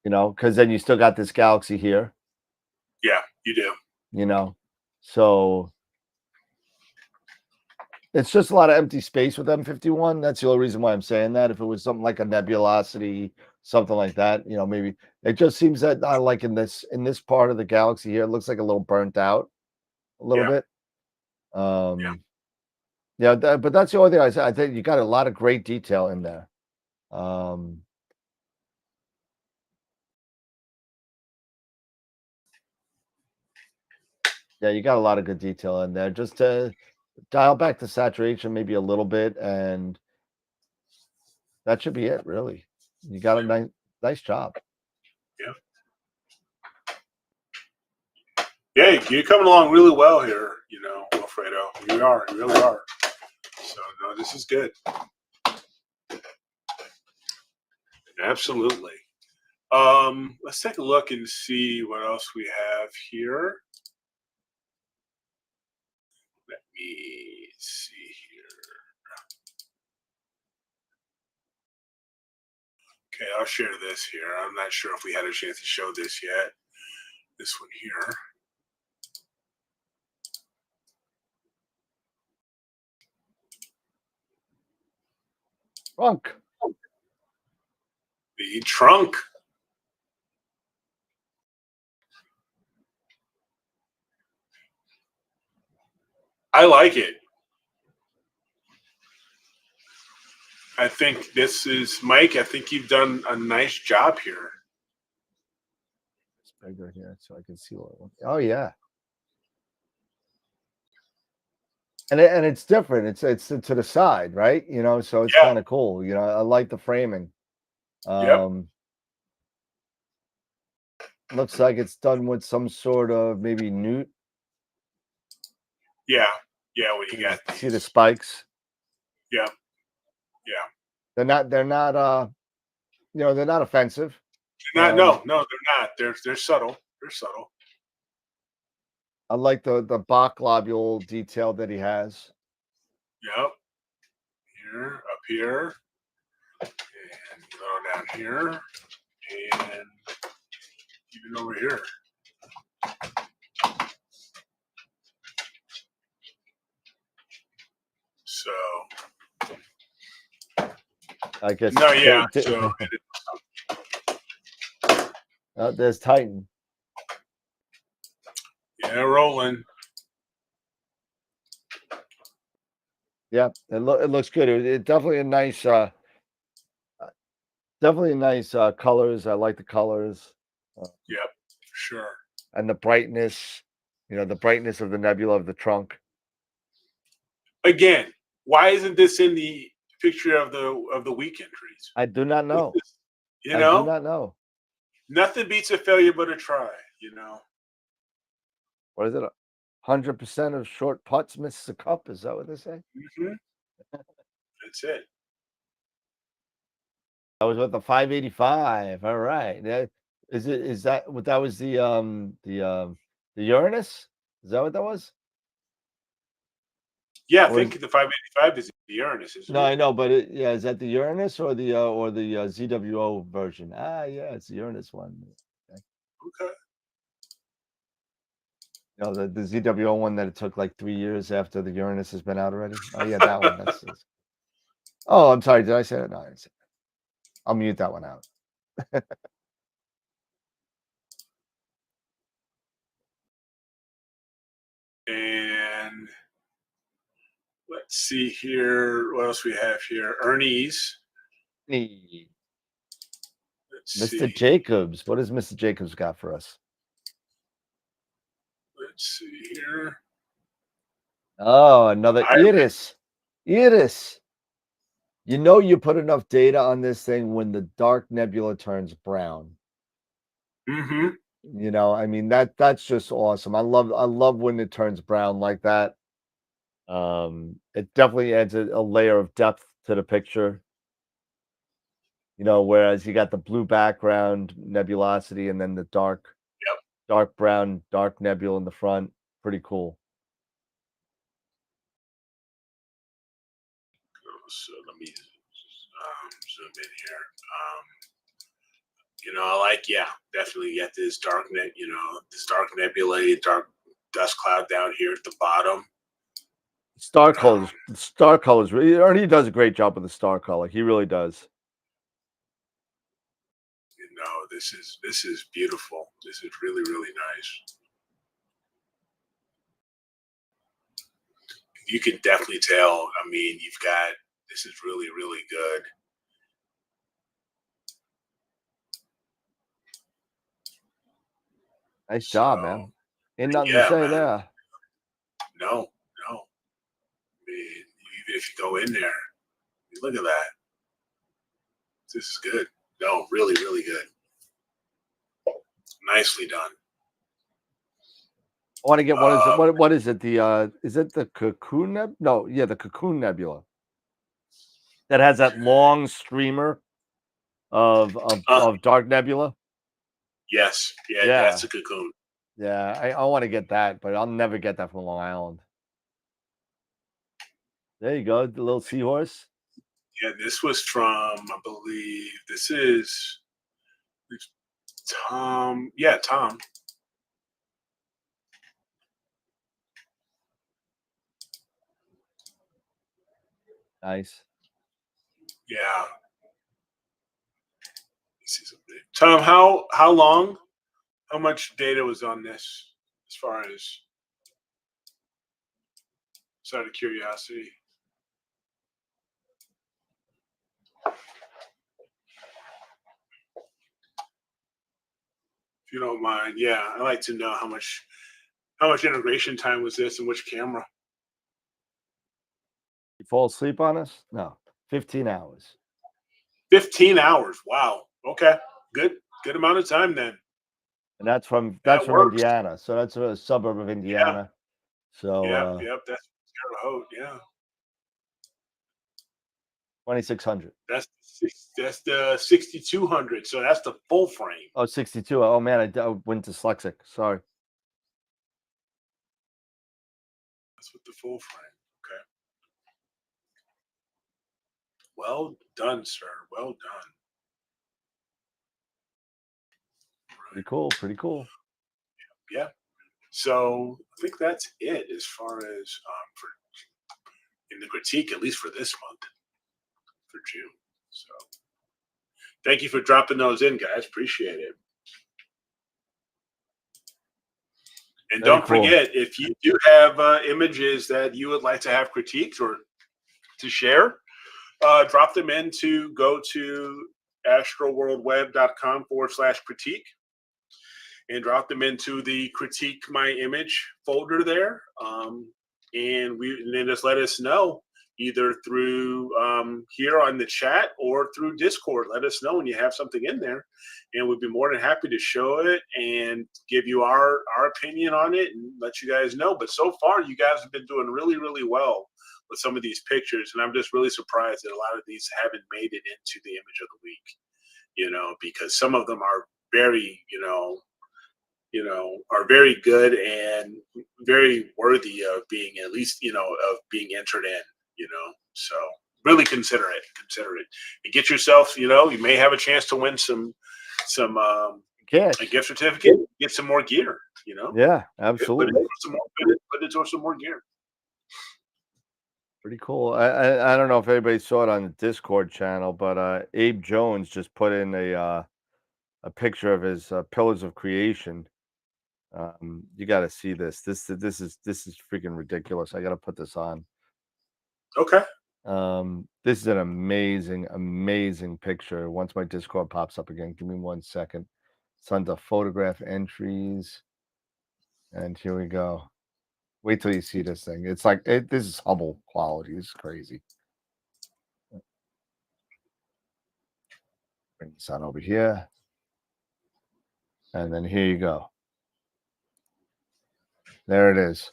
Because then you still got this galaxy here. Yeah, you do. So it's just a lot of empty space with M51. That's the only reason why I'm saying that. If it was something like a nebulosity, something like that, maybe it just seems that I like in this part of the galaxy here, it looks like a little burnt out a little bit. Yeah, but that's the only thing I said. I think you got a lot of great detail in there. Yeah, you got a lot of good detail in there. Just to dial back the saturation maybe a little bit, and that should be it, really. You got a nice job. Yeah. Yeah, you're coming along really well here, Alfredo. You really are. So no, this is good. Absolutely. Let's take a look and see what else we have here. Let me see here. Okay, I'll share this here. I'm not sure if we had a chance to show this yet. This one here. Trunk. The trunk. I like it. I think this is Mike. I think you've done a nice job here. It's bigger here so I can see what. Oh yeah. and it's different. It's to the side, right? You know, so it's Yeah. kind of cool. You know, I like the framing. Yep. Looks like it's done with some sort of maybe newt. Yeah. Yeah. When you got See the these. spikes? Yeah. Yeah. They're not you know, they're not offensive. Not. No. No. They're not. They're subtle. They're subtle. I like the Bach globule detail that he has. Yep. Here, up here, and go down here, and even over here. So I guess. no, yeah. So There's Titan. yeah, rolling. Yeah, it looks good. It definitely a nice colors. I like the colors. Yep, sure. And the brightness, you know, the brightness of the nebula of the trunk. Again, why isn't this in the picture of the week entries? I do not know. You I do know, not know. nothing beats a failure but a try. You know. What is it? 100% of short putts misses a cup. Is that what they say? Mm-hmm. That's it. I was with the 585. All right. Is that what that was the Uranus? Is that what that was? Yeah, I Or think the 585 is the Uranus, isn't no, it? I know, but is that the Uranus or the ZWO version? Ah, yeah, it's the Uranus one. Okay. Okay. You know, the ZWO one that it took like 3 years after the Uranus has been out already. Oh yeah, that one. Oh, I'm sorry. Did I say that? No, I didn't say that. I'll mute that one out. And let's see here. What else we have here? Ernie's. Hey, Let's Mr. see. Jacobs. What has Mr. Jacobs got for us? Let's see here. Oh, another Iris. Iris. You know you put enough data on this thing when the dark nebula turns brown. Mm-hmm. You know, I mean that's just awesome. I love when it turns brown like that. It definitely adds a layer of depth to the picture. You know, whereas you got the blue background nebulosity and then the Yep. dark brown, dark nebula in the front. Pretty cool. So let me zoom in here. You know, I like, yeah, definitely get this dark net, you know, this dark nebula, dark dust cloud down here at the bottom. Star colors. Ernie does a great job with the star color. He really does. You know, this is beautiful. This is really, really nice. You can definitely tell. I mean, this is really, really good. Nice job, man. Ain't nothing to Yeah, say man. there. No. I mean, even if you go in there, look at that. This is good. No, really, really good. Nicely done. I want to get what is it? Is it the Cocoon Nebula? No, yeah, the Cocoon Nebula. That has that long streamer of dark nebula. Yes. Yeah, Yeah. that's a Cocoon. Yeah, I want to get that, but I'll never get that from Long Island. There you go, the little seahorse. Yeah, this was from, I believe, this is Tom. Yeah, Tom. Nice. Yeah. Tom, how long? How much data was on this? As far as out of curiosity. If you don't mind, yeah, I like to know how much integration time was this and which camera. You fall asleep on us? No, 15 hours. 15 hours. Wow. Okay. Good amount of time then. And that's from That works. Indiana. So that's a suburb of Indiana. So Yep. That's Terre Haute. Yeah. 2600. That's the 6200. So that's the full frame. Oh, 62. Oh man, I went dyslexic. Sorry. That's with the full frame. Okay. Well done, sir. Well done. Pretty cool. Pretty cool. Yeah. So I think that's it as far as for in the critique, at least for this month, for June. So thank you for dropping those in, guys. Appreciate it. And Very don't cool. forget, if you do have images that you would like to have critiqued or to share, drop them in to go to astroworldweb.com/critique and drop them into the critique my image folder there. And then just let us know either through here on the chat or through Discord. Let us know when you have something in there, and we'd be more than happy to show it and give you our opinion on it and let you guys know. But so far, you guys have been doing really, really well with some of these pictures, and I'm just really surprised that a lot of these haven't made it into the image of the week, because some of them are very, are very good and very worthy of being at least, of being entered in, so really consider it and get yourself, you may have a chance to win some a gift certificate, get some more gear, Yeah, absolutely. Put it towards some more gear. Pretty cool. I don't know if everybody saw it on the Discord channel, but Abe Jones just put in a picture of his Pillars of Creation. You got to see this. This is freaking ridiculous. I got to put this on. Okay. This is an amazing picture. Once my Discord pops up again, give me 1 second. It's under photograph entries, and here we go. Wait till you see this thing. It's like this is Hubble quality. This is crazy. Bring this on over here, and then here you go. There it is.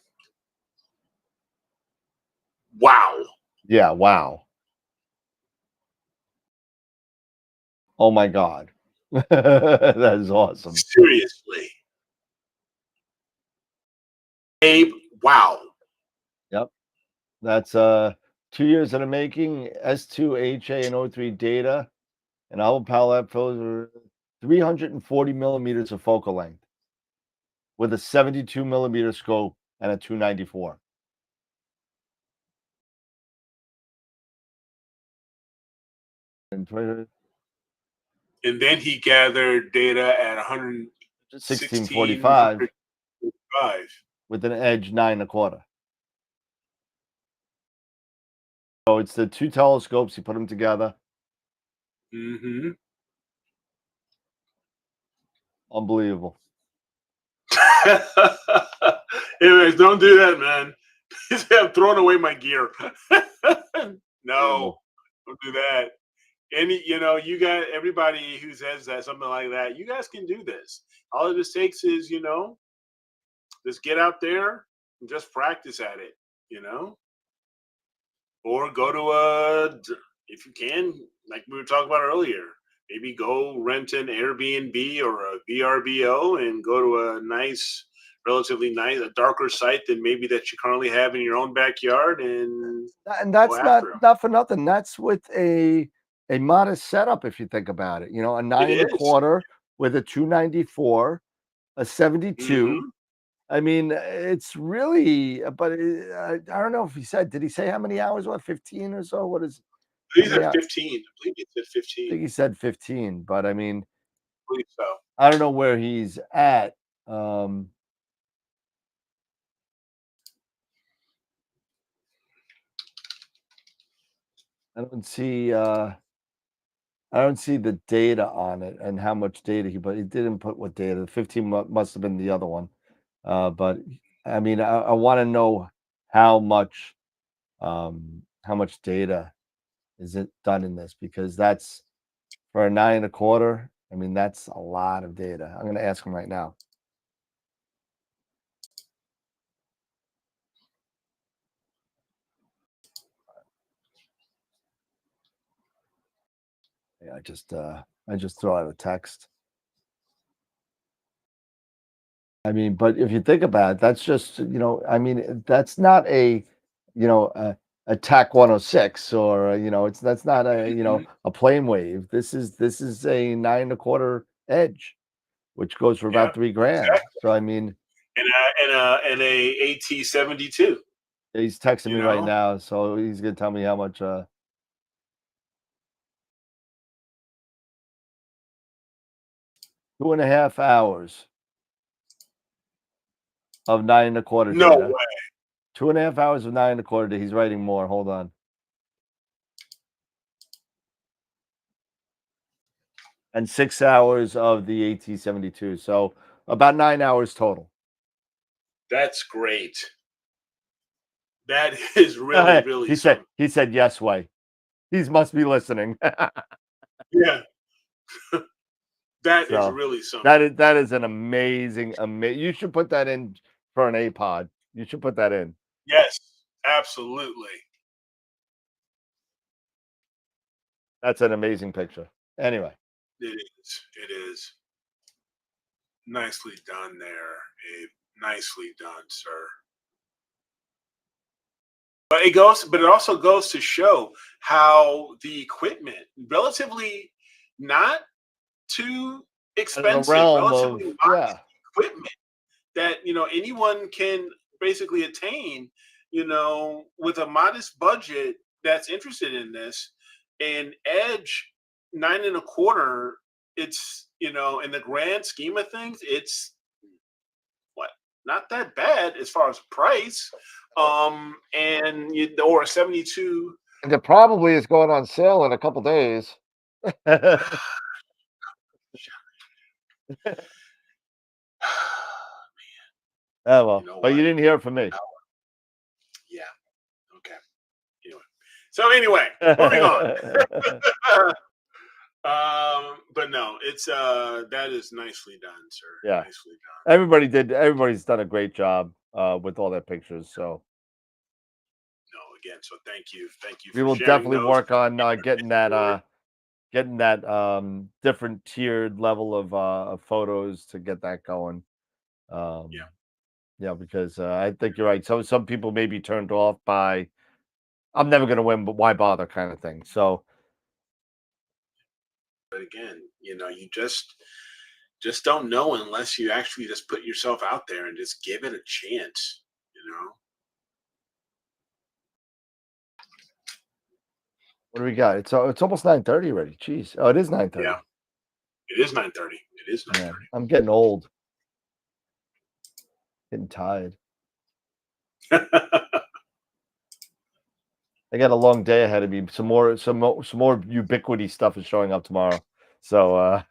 Wow. Yeah, wow. Oh my God. That is awesome. Seriously. Abe, wow. Yep. That's 2 years in the making, S2, HA, and O3 data, and Hubble palette fills 340 millimeters of focal length with a 72 millimeter scope and a 294. And then he gathered data at 1645 145 with an edge 9 1/4. So it's the two telescopes. He put them together. Mm-hmm. Unbelievable. Anyways, don't do that, man. I'm throwing away my gear. No, don't do that. You got everybody who says that something like that. You guys can do this. All it just takes is, just get out there and just practice at it, or go to if you can, like we were talking about earlier, maybe go rent an Airbnb or a VRBO and go to a relatively nice, a darker site than maybe that you currently have in your own backyard, and that's not for nothing. That's with a modest setup, if you think about it. A 9 1/4 with a 294, a 72. Mm-hmm. I mean, it's really, but I don't know if did he say how many hours? What, 15 or so? What is? He said 15. I believe he said 15. I think he said 15, but I mean, I believe so. I don't know where he's at. I don't see the data on it and how much data but he didn't put what data. The 15 must have been the other one. But I mean, I want to know how much how much data is it done in this, because that's for a 9.25. I mean, that's a lot of data. I'm going to ask him right now. Yeah, I just throw out a text. I mean, but if you think about it, that's just, I mean, that's not a, a TAC 106, or, that's not a plane wave. This is a 9.25 edge, which goes for Yeah, about $3,000. exactly. So, I mean, And a AT72. he's texting You me right know, now, so he's gonna tell me how much. 2.5 hours of 9.25 no data. way. 2.5 hours of 9.25 data. He's writing more. Hold on. And 6 hours of the AT72. So about 9 hours total. That's great. That is really, really something. He said yes way. He must be listening. Yeah, that is So really something. that is an amazing. You should put that in for an A-pod. You should put that in. Yes, absolutely. That's an amazing picture. Anyway. It is. It is. Nicely done there, Abe. Nicely done, sir. But it also goes to show how the equipment, relatively not too In the expensive, realm relatively of, modest yeah. equipment that anyone can basically attain, with a modest budget that's interested in this. And Edge 9.25, it's in the grand scheme of things, it's what, not that bad as far as price. And or a 72. And it probably is going on sale in a couple days. Oh well, You know but you what? didn't hear it from me. Yeah. Okay. Anyway, moving on. But no, it's that is nicely done, sir. Yeah. Nicely done. Everybody's done a great job with all their pictures. So No, again, so thank you we for will sharing definitely those. work on getting that different tiered level of photos to get that going. Um, Yeah. yeah, because I think you're right. So some people may be turned off by I'm never gonna win, but why bother kind of thing. So But again, you just don't know unless you actually just put yourself out there and just give it a chance. what do we got? It's almost 9:30 already. Jeez. Oh, it is 9:30. Yeah. It is 9:30. It is Man, 9:30. I'm getting old. Getting tired. I got a long day ahead of me. Some more ubiquity stuff is showing up tomorrow. So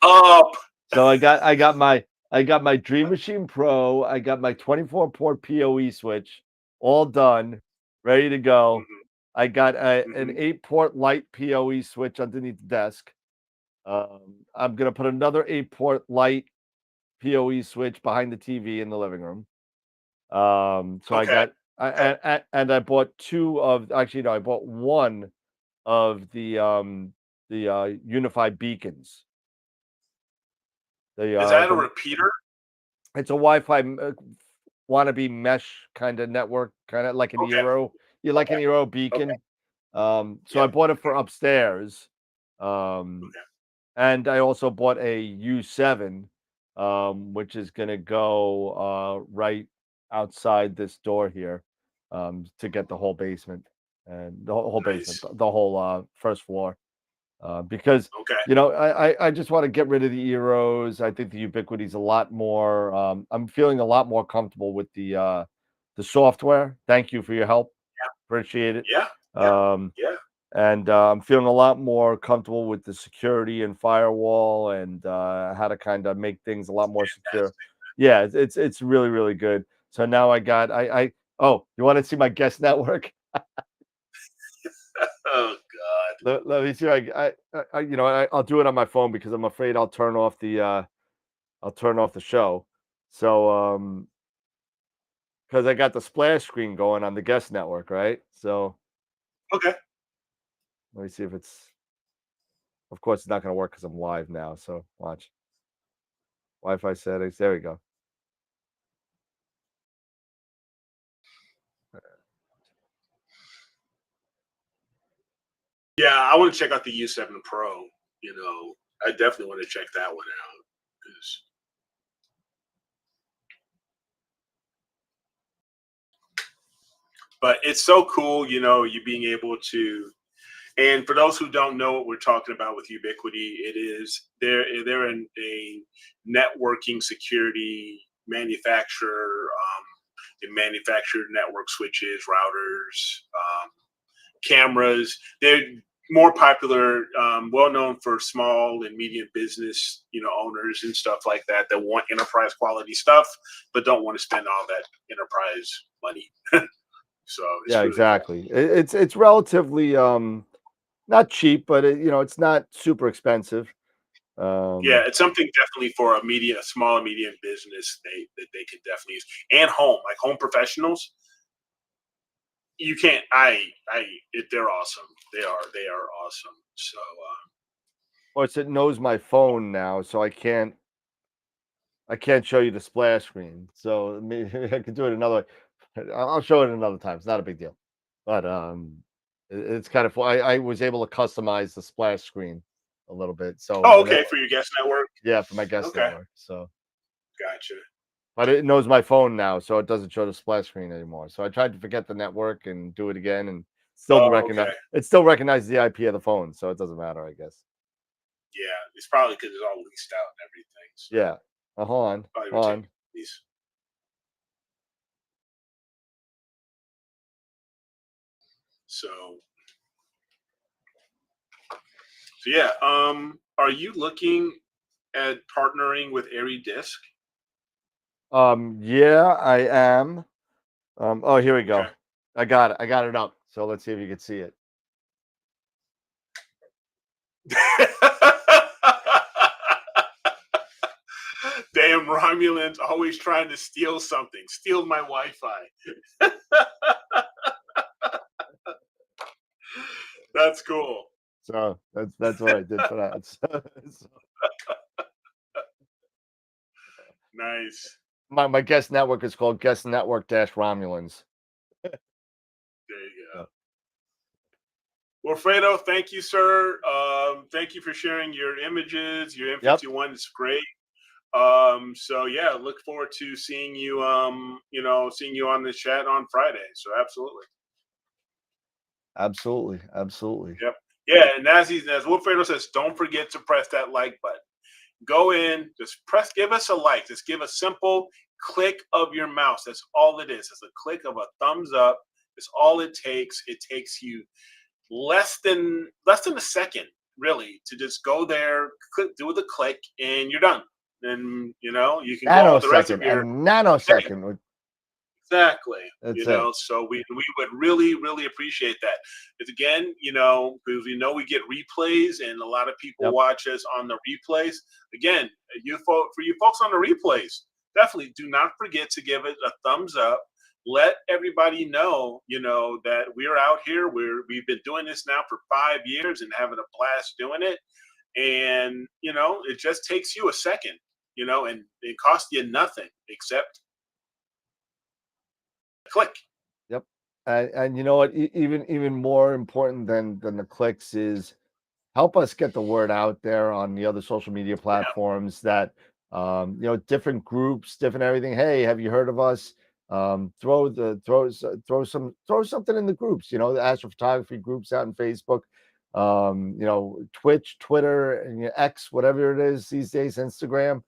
Up. so I got my Dream Machine Pro, I got my 24 port PoE switch all done, ready to go. Mhm, I got an mhm. 8-port light PoE switch underneath the desk. I'm gonna put another 8-port light PoE switch behind the TV in the living room. So I Okay. got and I bought two of actually no, I bought one of the unified beacons. Is that a The repeater? It's a Wi-Fi wannabe mesh kind of network, kind of like an Okay. Eero. You like an Okay. Eero Okay. beacon? So I Yep. bought it for upstairs. Um, Okay. and I also bought a U7, which is gonna go right outside this door here, to get the whole basement and the whole basement, Nice. the whole first floor. Because Okay. I just want to get rid of the Eros. I think the Ubiquity's a lot more. I'm feeling a lot more comfortable with the software. Thank you for your help. Appreciate it. Yeah. Yeah. Um, Yeah. and I'm feeling a lot more comfortable with the security and firewall and how to kind of make things a lot more secure. Fantastic. Yeah, it's really really good. So now I got I oh, you want to see my guest network? Oh God. Let me see. I'll do it on my phone because I'm afraid I'll turn off the show. So because I got the splash screen going on the guest network, right? So Okay. let me see if it's. Of course, it's not going to work because I'm live now. So watch. Wi-Fi settings. There we go. Yeah, I want to check out the U7 Pro. You know, I definitely want to check that one out. 'Cause- But it's so cool, you know, you being able to. And for those who don't know what we're talking about with Ubiquity, it is they're in a networking security manufacturer. They manufacture network switches, routers, cameras. They're more popular, well known for small and medium business, you know, owners and stuff like that that want enterprise quality stuff, but don't want to spend all that enterprise money. So it's Yeah, really cool. exactly. It's relatively not cheap, but it's not super expensive. Yeah, it's something definitely for a small and medium business that they can definitely use, and home, like home professionals. You can't. They're awesome. They are awesome. So Plus, it knows my phone now, so I can't show you the splash screen. So maybe I could do it another way. I'll show it another time. It's not a big deal. But it's kind of fun. I was able to customize the splash screen a little bit. So oh, okay, for your guest network. yeah, for my guest Okay, network. So gotcha. but it knows my phone now, so it doesn't show the splash screen anymore. So I tried to forget the network and do it again, and Oh, okay. it still recognizes the IP of the phone, so it doesn't matter, I guess. Yeah, it's probably because it's all leased out and everything. So Yeah. Hold on. probably would Hold take on. these. So yeah. Are you looking at partnering with Airy Disk? Yeah, I am. Oh, here we go. Okay. I got it. I got it up. So let's see if you can see it. Damn Romulans always trying to steal something. Steal my Wi-Fi. That's cool. So that's what I did for that. So Nice. my guest network is called Guest Network Dash Romulans. There you go. So, Well, Fredo, thank you, sir. Thank you for sharing your images. Your yep, M51 is great. So yeah, look forward to seeing you. Seeing you on the chat on Friday. So absolutely. absolutely, absolutely. Yep. Yeah, and as Wilfredo says, don't forget to press that like button. Go in, just give us a like. Just give a simple click of your mouse. That's all it is. It's a click of a thumbs up. It's all it takes. It takes you less than a second, really, to just go there, do the click, and you're done. And you can go on with the rest of Nanosecond, a your day. nanosecond. Exactly. That's it. So we would really, really appreciate that. It's again, because we know we get replays and a lot of people Yep. watch us on the replays. Again, for you folks on the replays, definitely do not forget to give it a thumbs up. Let everybody know, that we're out here. We've been doing this now for 5 years and having a blast doing it. And it just takes you a second, and it costs you nothing except click. Yep. And you know what? Even more important than the clicks is help us get the word out there on the other social media Yeah. platforms that different groups, different everything. Hey, have you heard of us? Throw something in the groups. The astrophotography groups out in Facebook. Twitch, Twitter, and X, whatever it is these days, Instagram.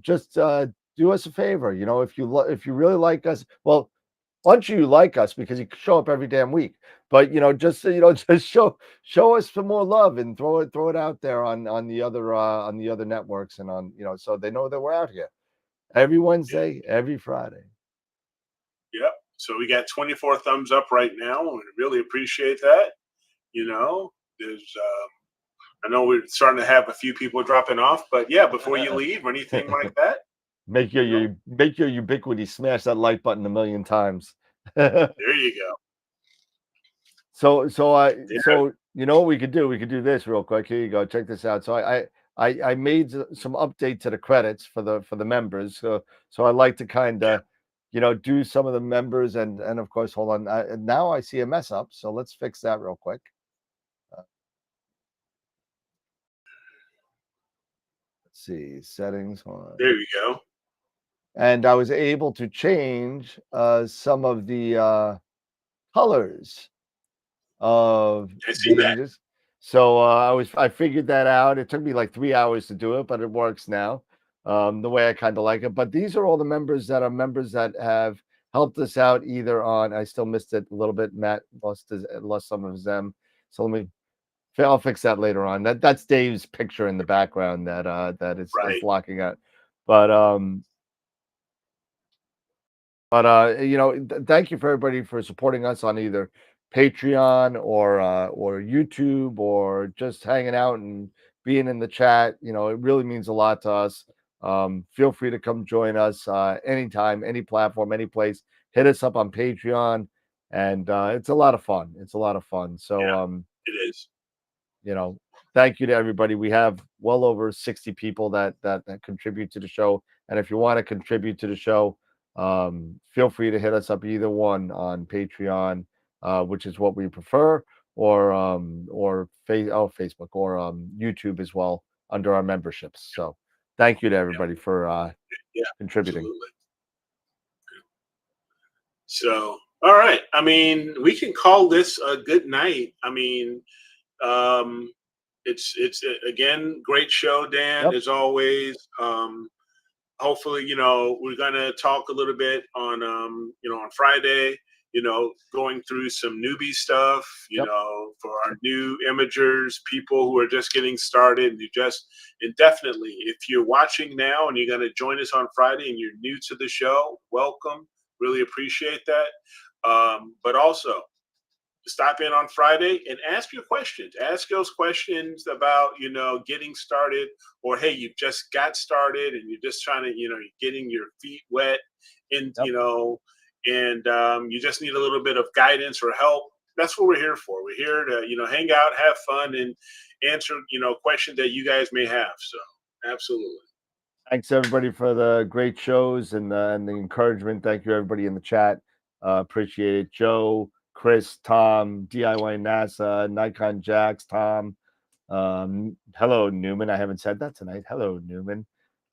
Just do us a favor. If you really like us, well, bunch of you like us because you show up every damn week. But just just show us some more love and throw it out there on the other networks and on so they know that we're out here every Wednesday, every Friday. Yep. So we got 24 thumbs up right now, and we really appreciate that. There's I know we're starting to have a few people dropping off, but yeah, before you leave or anything like that, Make your ubiquity, smash that like button a million times. there you go. So Yeah. what we could do? We could do this real quick. Here you go. Check this out. So I made some update to the credits for the members. So I like to kind of do some of the members and of course, hold on. Now I see a mess up. So let's fix that real quick. Let's see settings. Hold on. There you go. And I was able to change some of the colors of I the see that. images. So I figured that out. It took me like 3 hours to do it, but it works now. The way I kind of like it. But these are all the members that have helped us out either on. I still missed it a little bit. Matt lost some of them. So I'll fix that later on. That's Dave's picture in the background that is Right. blocking out. But thank you for everybody for supporting us on either Patreon or YouTube or just hanging out and being in the chat. It really means a lot to us. Feel free to come join us anytime, any platform, any place. Hit us up on Patreon, and it's a lot of fun. It's a lot of fun. So it is. Thank you to everybody. We have well over 60 people that contribute to the show, and if you want to contribute to the show, feel free to hit us up either one on Patreon, which is what we prefer, or Facebook or YouTube as well under our memberships. So thank you to everybody for contributing. Absolutely. So all right. I mean, we can call this a good night. I mean, it's again great show, Dan, as always. Hopefully, we're gonna talk a little bit on on Friday, going through some newbie stuff, for our new imagers, people who are just getting started, and definitely if you're watching now and you're gonna join us on Friday and you're new to the show, welcome. Really appreciate that. But also stop in on Friday and ask your questions. Ask those questions about, getting started, or hey, you just got started and you're just trying to, you're getting your feet wet and, and you just need a little bit of guidance or help. That's what we're here for. We're here to, hang out, have fun, and answer, questions that you guys may have. So absolutely. Thanks everybody for the great shows and the encouragement. Thank you everybody in the chat. Appreciate it. Joe, Chris, Tom, DIY NASA, Nikon Jax, Tom. Hello, Newman. I haven't said that tonight. Hello, Newman.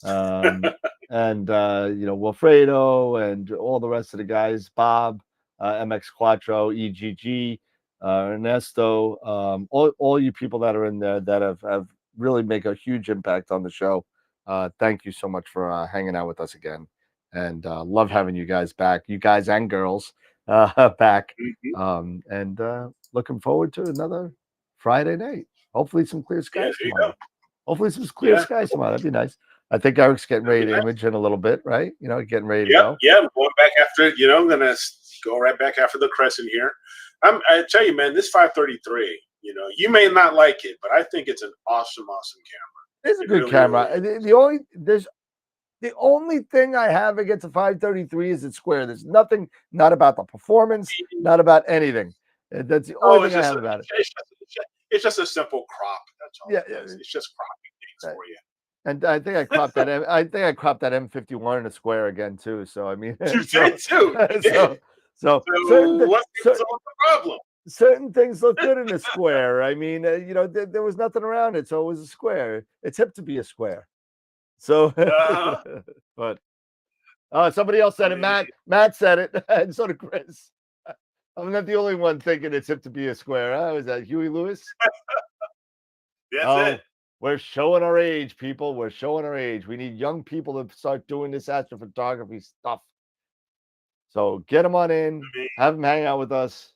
And Wilfredo and all the rest of the guys, Bob, MX Quattro, EGG, Ernesto, all you people that are in there that have really make a huge impact on the show. Thank you so much for hanging out with us again, and love having you guys back, you guys and girls back. And looking forward to another Friday night. Hopefully some clear skies tomorrow. Hopefully some clear skies tomorrow. That'd be nice. I think Eric's getting ready to image in a little bit, right? Getting ready to go. Yeah, I'm going back after, I'm going to go right back after the crescent here. I tell you, man, this 533, you may not like it, but I think it's an awesome camera. It's a good camera. Really the only thing I have against a 533 is it's square. There's nothing, not about the performance, not about anything. That's the only thing I have about it. It's just a simple crop. That's all. Yeah, it's just cropping things for you. And I think I cropped that. I think I cropped that M51 in a square again too. So I mean, you did too. So what's the problem? Certain things look good in a square. I mean, there was nothing around it, so it was a square. It's hip to be a square. So, but somebody else said it. Matt said it, and so did Chris. I'm not the only one thinking it's hip to be a square. Was that Huey Lewis? That's it. We're showing our age, people. We're showing our age. We need young people to start doing this astrophotography stuff. So get them on in. Have them hang out with us.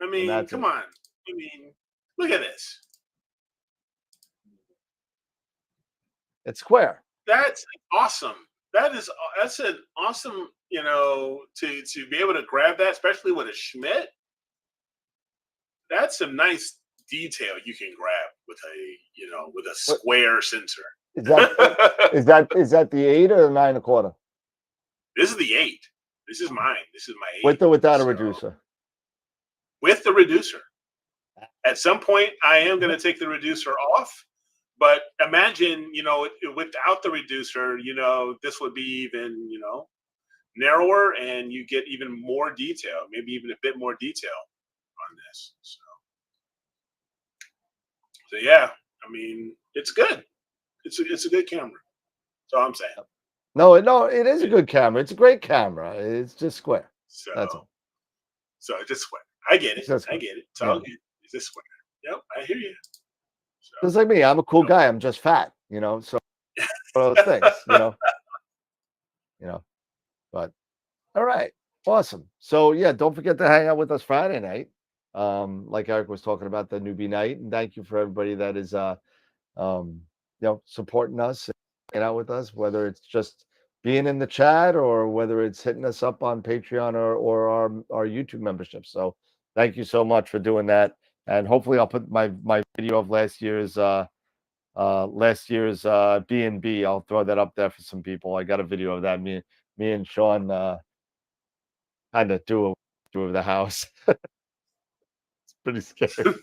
I mean, come on. I mean, look at this. It's square. That's awesome. That's an awesome, to be able to grab that, especially with a Schmidt. that's some nice detail you can grab with a square sensor. Is that the 8 or the 9.25? This is the 8. This is mine. This is my 8. With or without a reducer? With the reducer. At some point, I am going to take the reducer off. But imagine, without the reducer, this would be even, narrower, and you get even more detail, maybe even a bit more detail on this. So yeah, I mean, it's good. It's a good camera. That's all I'm saying. No, it is a good camera. It's a great camera. It's just square. So that's all. So it's just square. I get it. It's I get it. It's all good. It's just square. Yep, I hear you. So, just like me, I'm a cool guy. I'm just fat, so one of those things, But all right, awesome. So yeah, don't forget to hang out with us Friday night. Like Eric was talking about, the newbie night, and thank you for everybody that is supporting us and hanging out with us, whether it's just being in the chat or whether it's hitting us up on Patreon or our YouTube membership. So thank you so much for doing that. And hopefully I'll put my video of last year's B&B. I'll throw that up there for some people. I got a video of that. Me and Sean kind of do the house. It's pretty scary.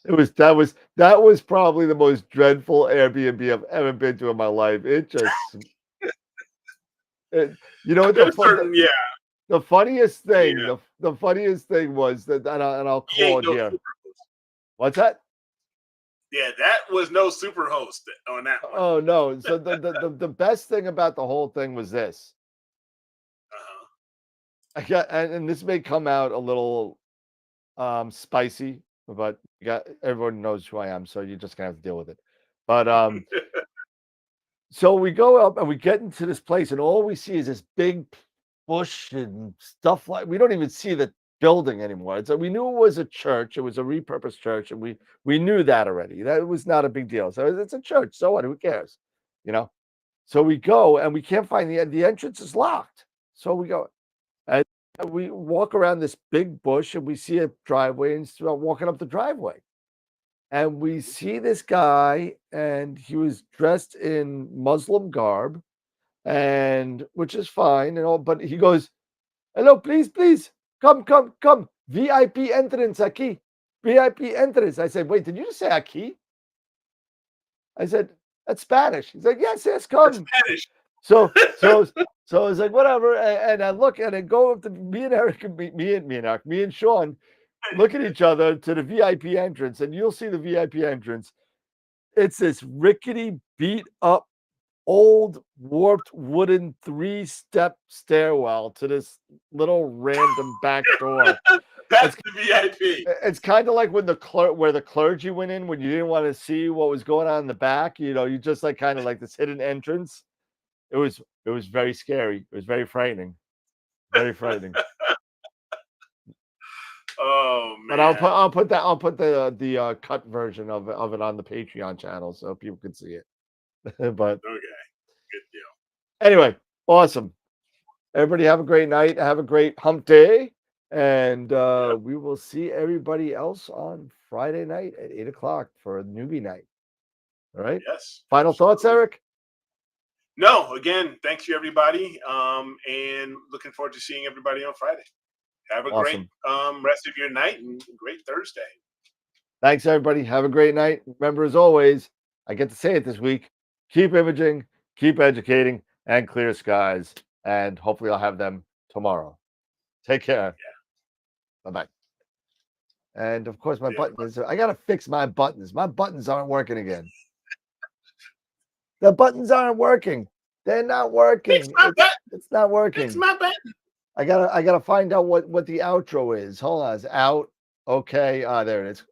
That was probably the most dreadful Airbnb I've ever been to in my life. It just the funniest thing, the funniest thing was that, and I'll call it here. What's that? Yeah, that was no super host on that one. Oh no! So the best thing about the whole thing was this. And this may come out a little spicy, but everyone knows who I am, so you're just gonna have to deal with it. But so we go up and we get into this place, and all we see is this big bush and stuff we don't even see the building anymore. We knew it was a church. It was a repurposed church, and we knew that already. That was not a big deal. So it's a church. So what? Who cares? So we go and we can't find the entrance is locked. So we go and we walk around this big bush and we see a driveway and start walking up the driveway. And we see this guy, and he was dressed in Muslim garb, and which is fine and all, but he goes, "Hello, please, come, VIP entrance aquí, VIP entrance." I said, "Wait, did you just say aquí?" I said, "That's Spanish." He's like, "Yes, come." That's Spanish. So I was like, whatever, and I look and I go up to me and Eric, me and Sean look at each other to the VIP entrance, and you'll see the VIP entrance. It's this rickety, beat up, old, warped wooden 3-step stairwell to this little random back door. That's the VIP. It's kind of like when where the clergy went in when you didn't want to see what was going on in the back. You just like kind of like this hidden entrance. It was very scary. It was very frightening. Very frightening. Oh man! But I'll put the cut version of it on the Patreon channel so people can see it. But okay, good deal. Anyway, awesome. Everybody have a great night. Have a great hump day, and we will see everybody else on Friday night at 8:00 for a newbie night. All right. Yes. Final thoughts, Eric? No. Again, thank you, everybody, and looking forward to seeing everybody on Friday. Have a great rest of your night and great Thursday. Thanks, everybody. Have a great night. Remember, as always, I get to say it this week, keep imaging, keep educating, and clear skies. And hopefully I'll have them tomorrow. Take care. Yeah. Bye-bye. And, of course, my buttons. I got to fix my buttons. My buttons aren't working again. The buttons aren't working. They're not working. It's not working. Fix my button. I gotta find out what the outro is. Hold on, it's out. Okay, there it is.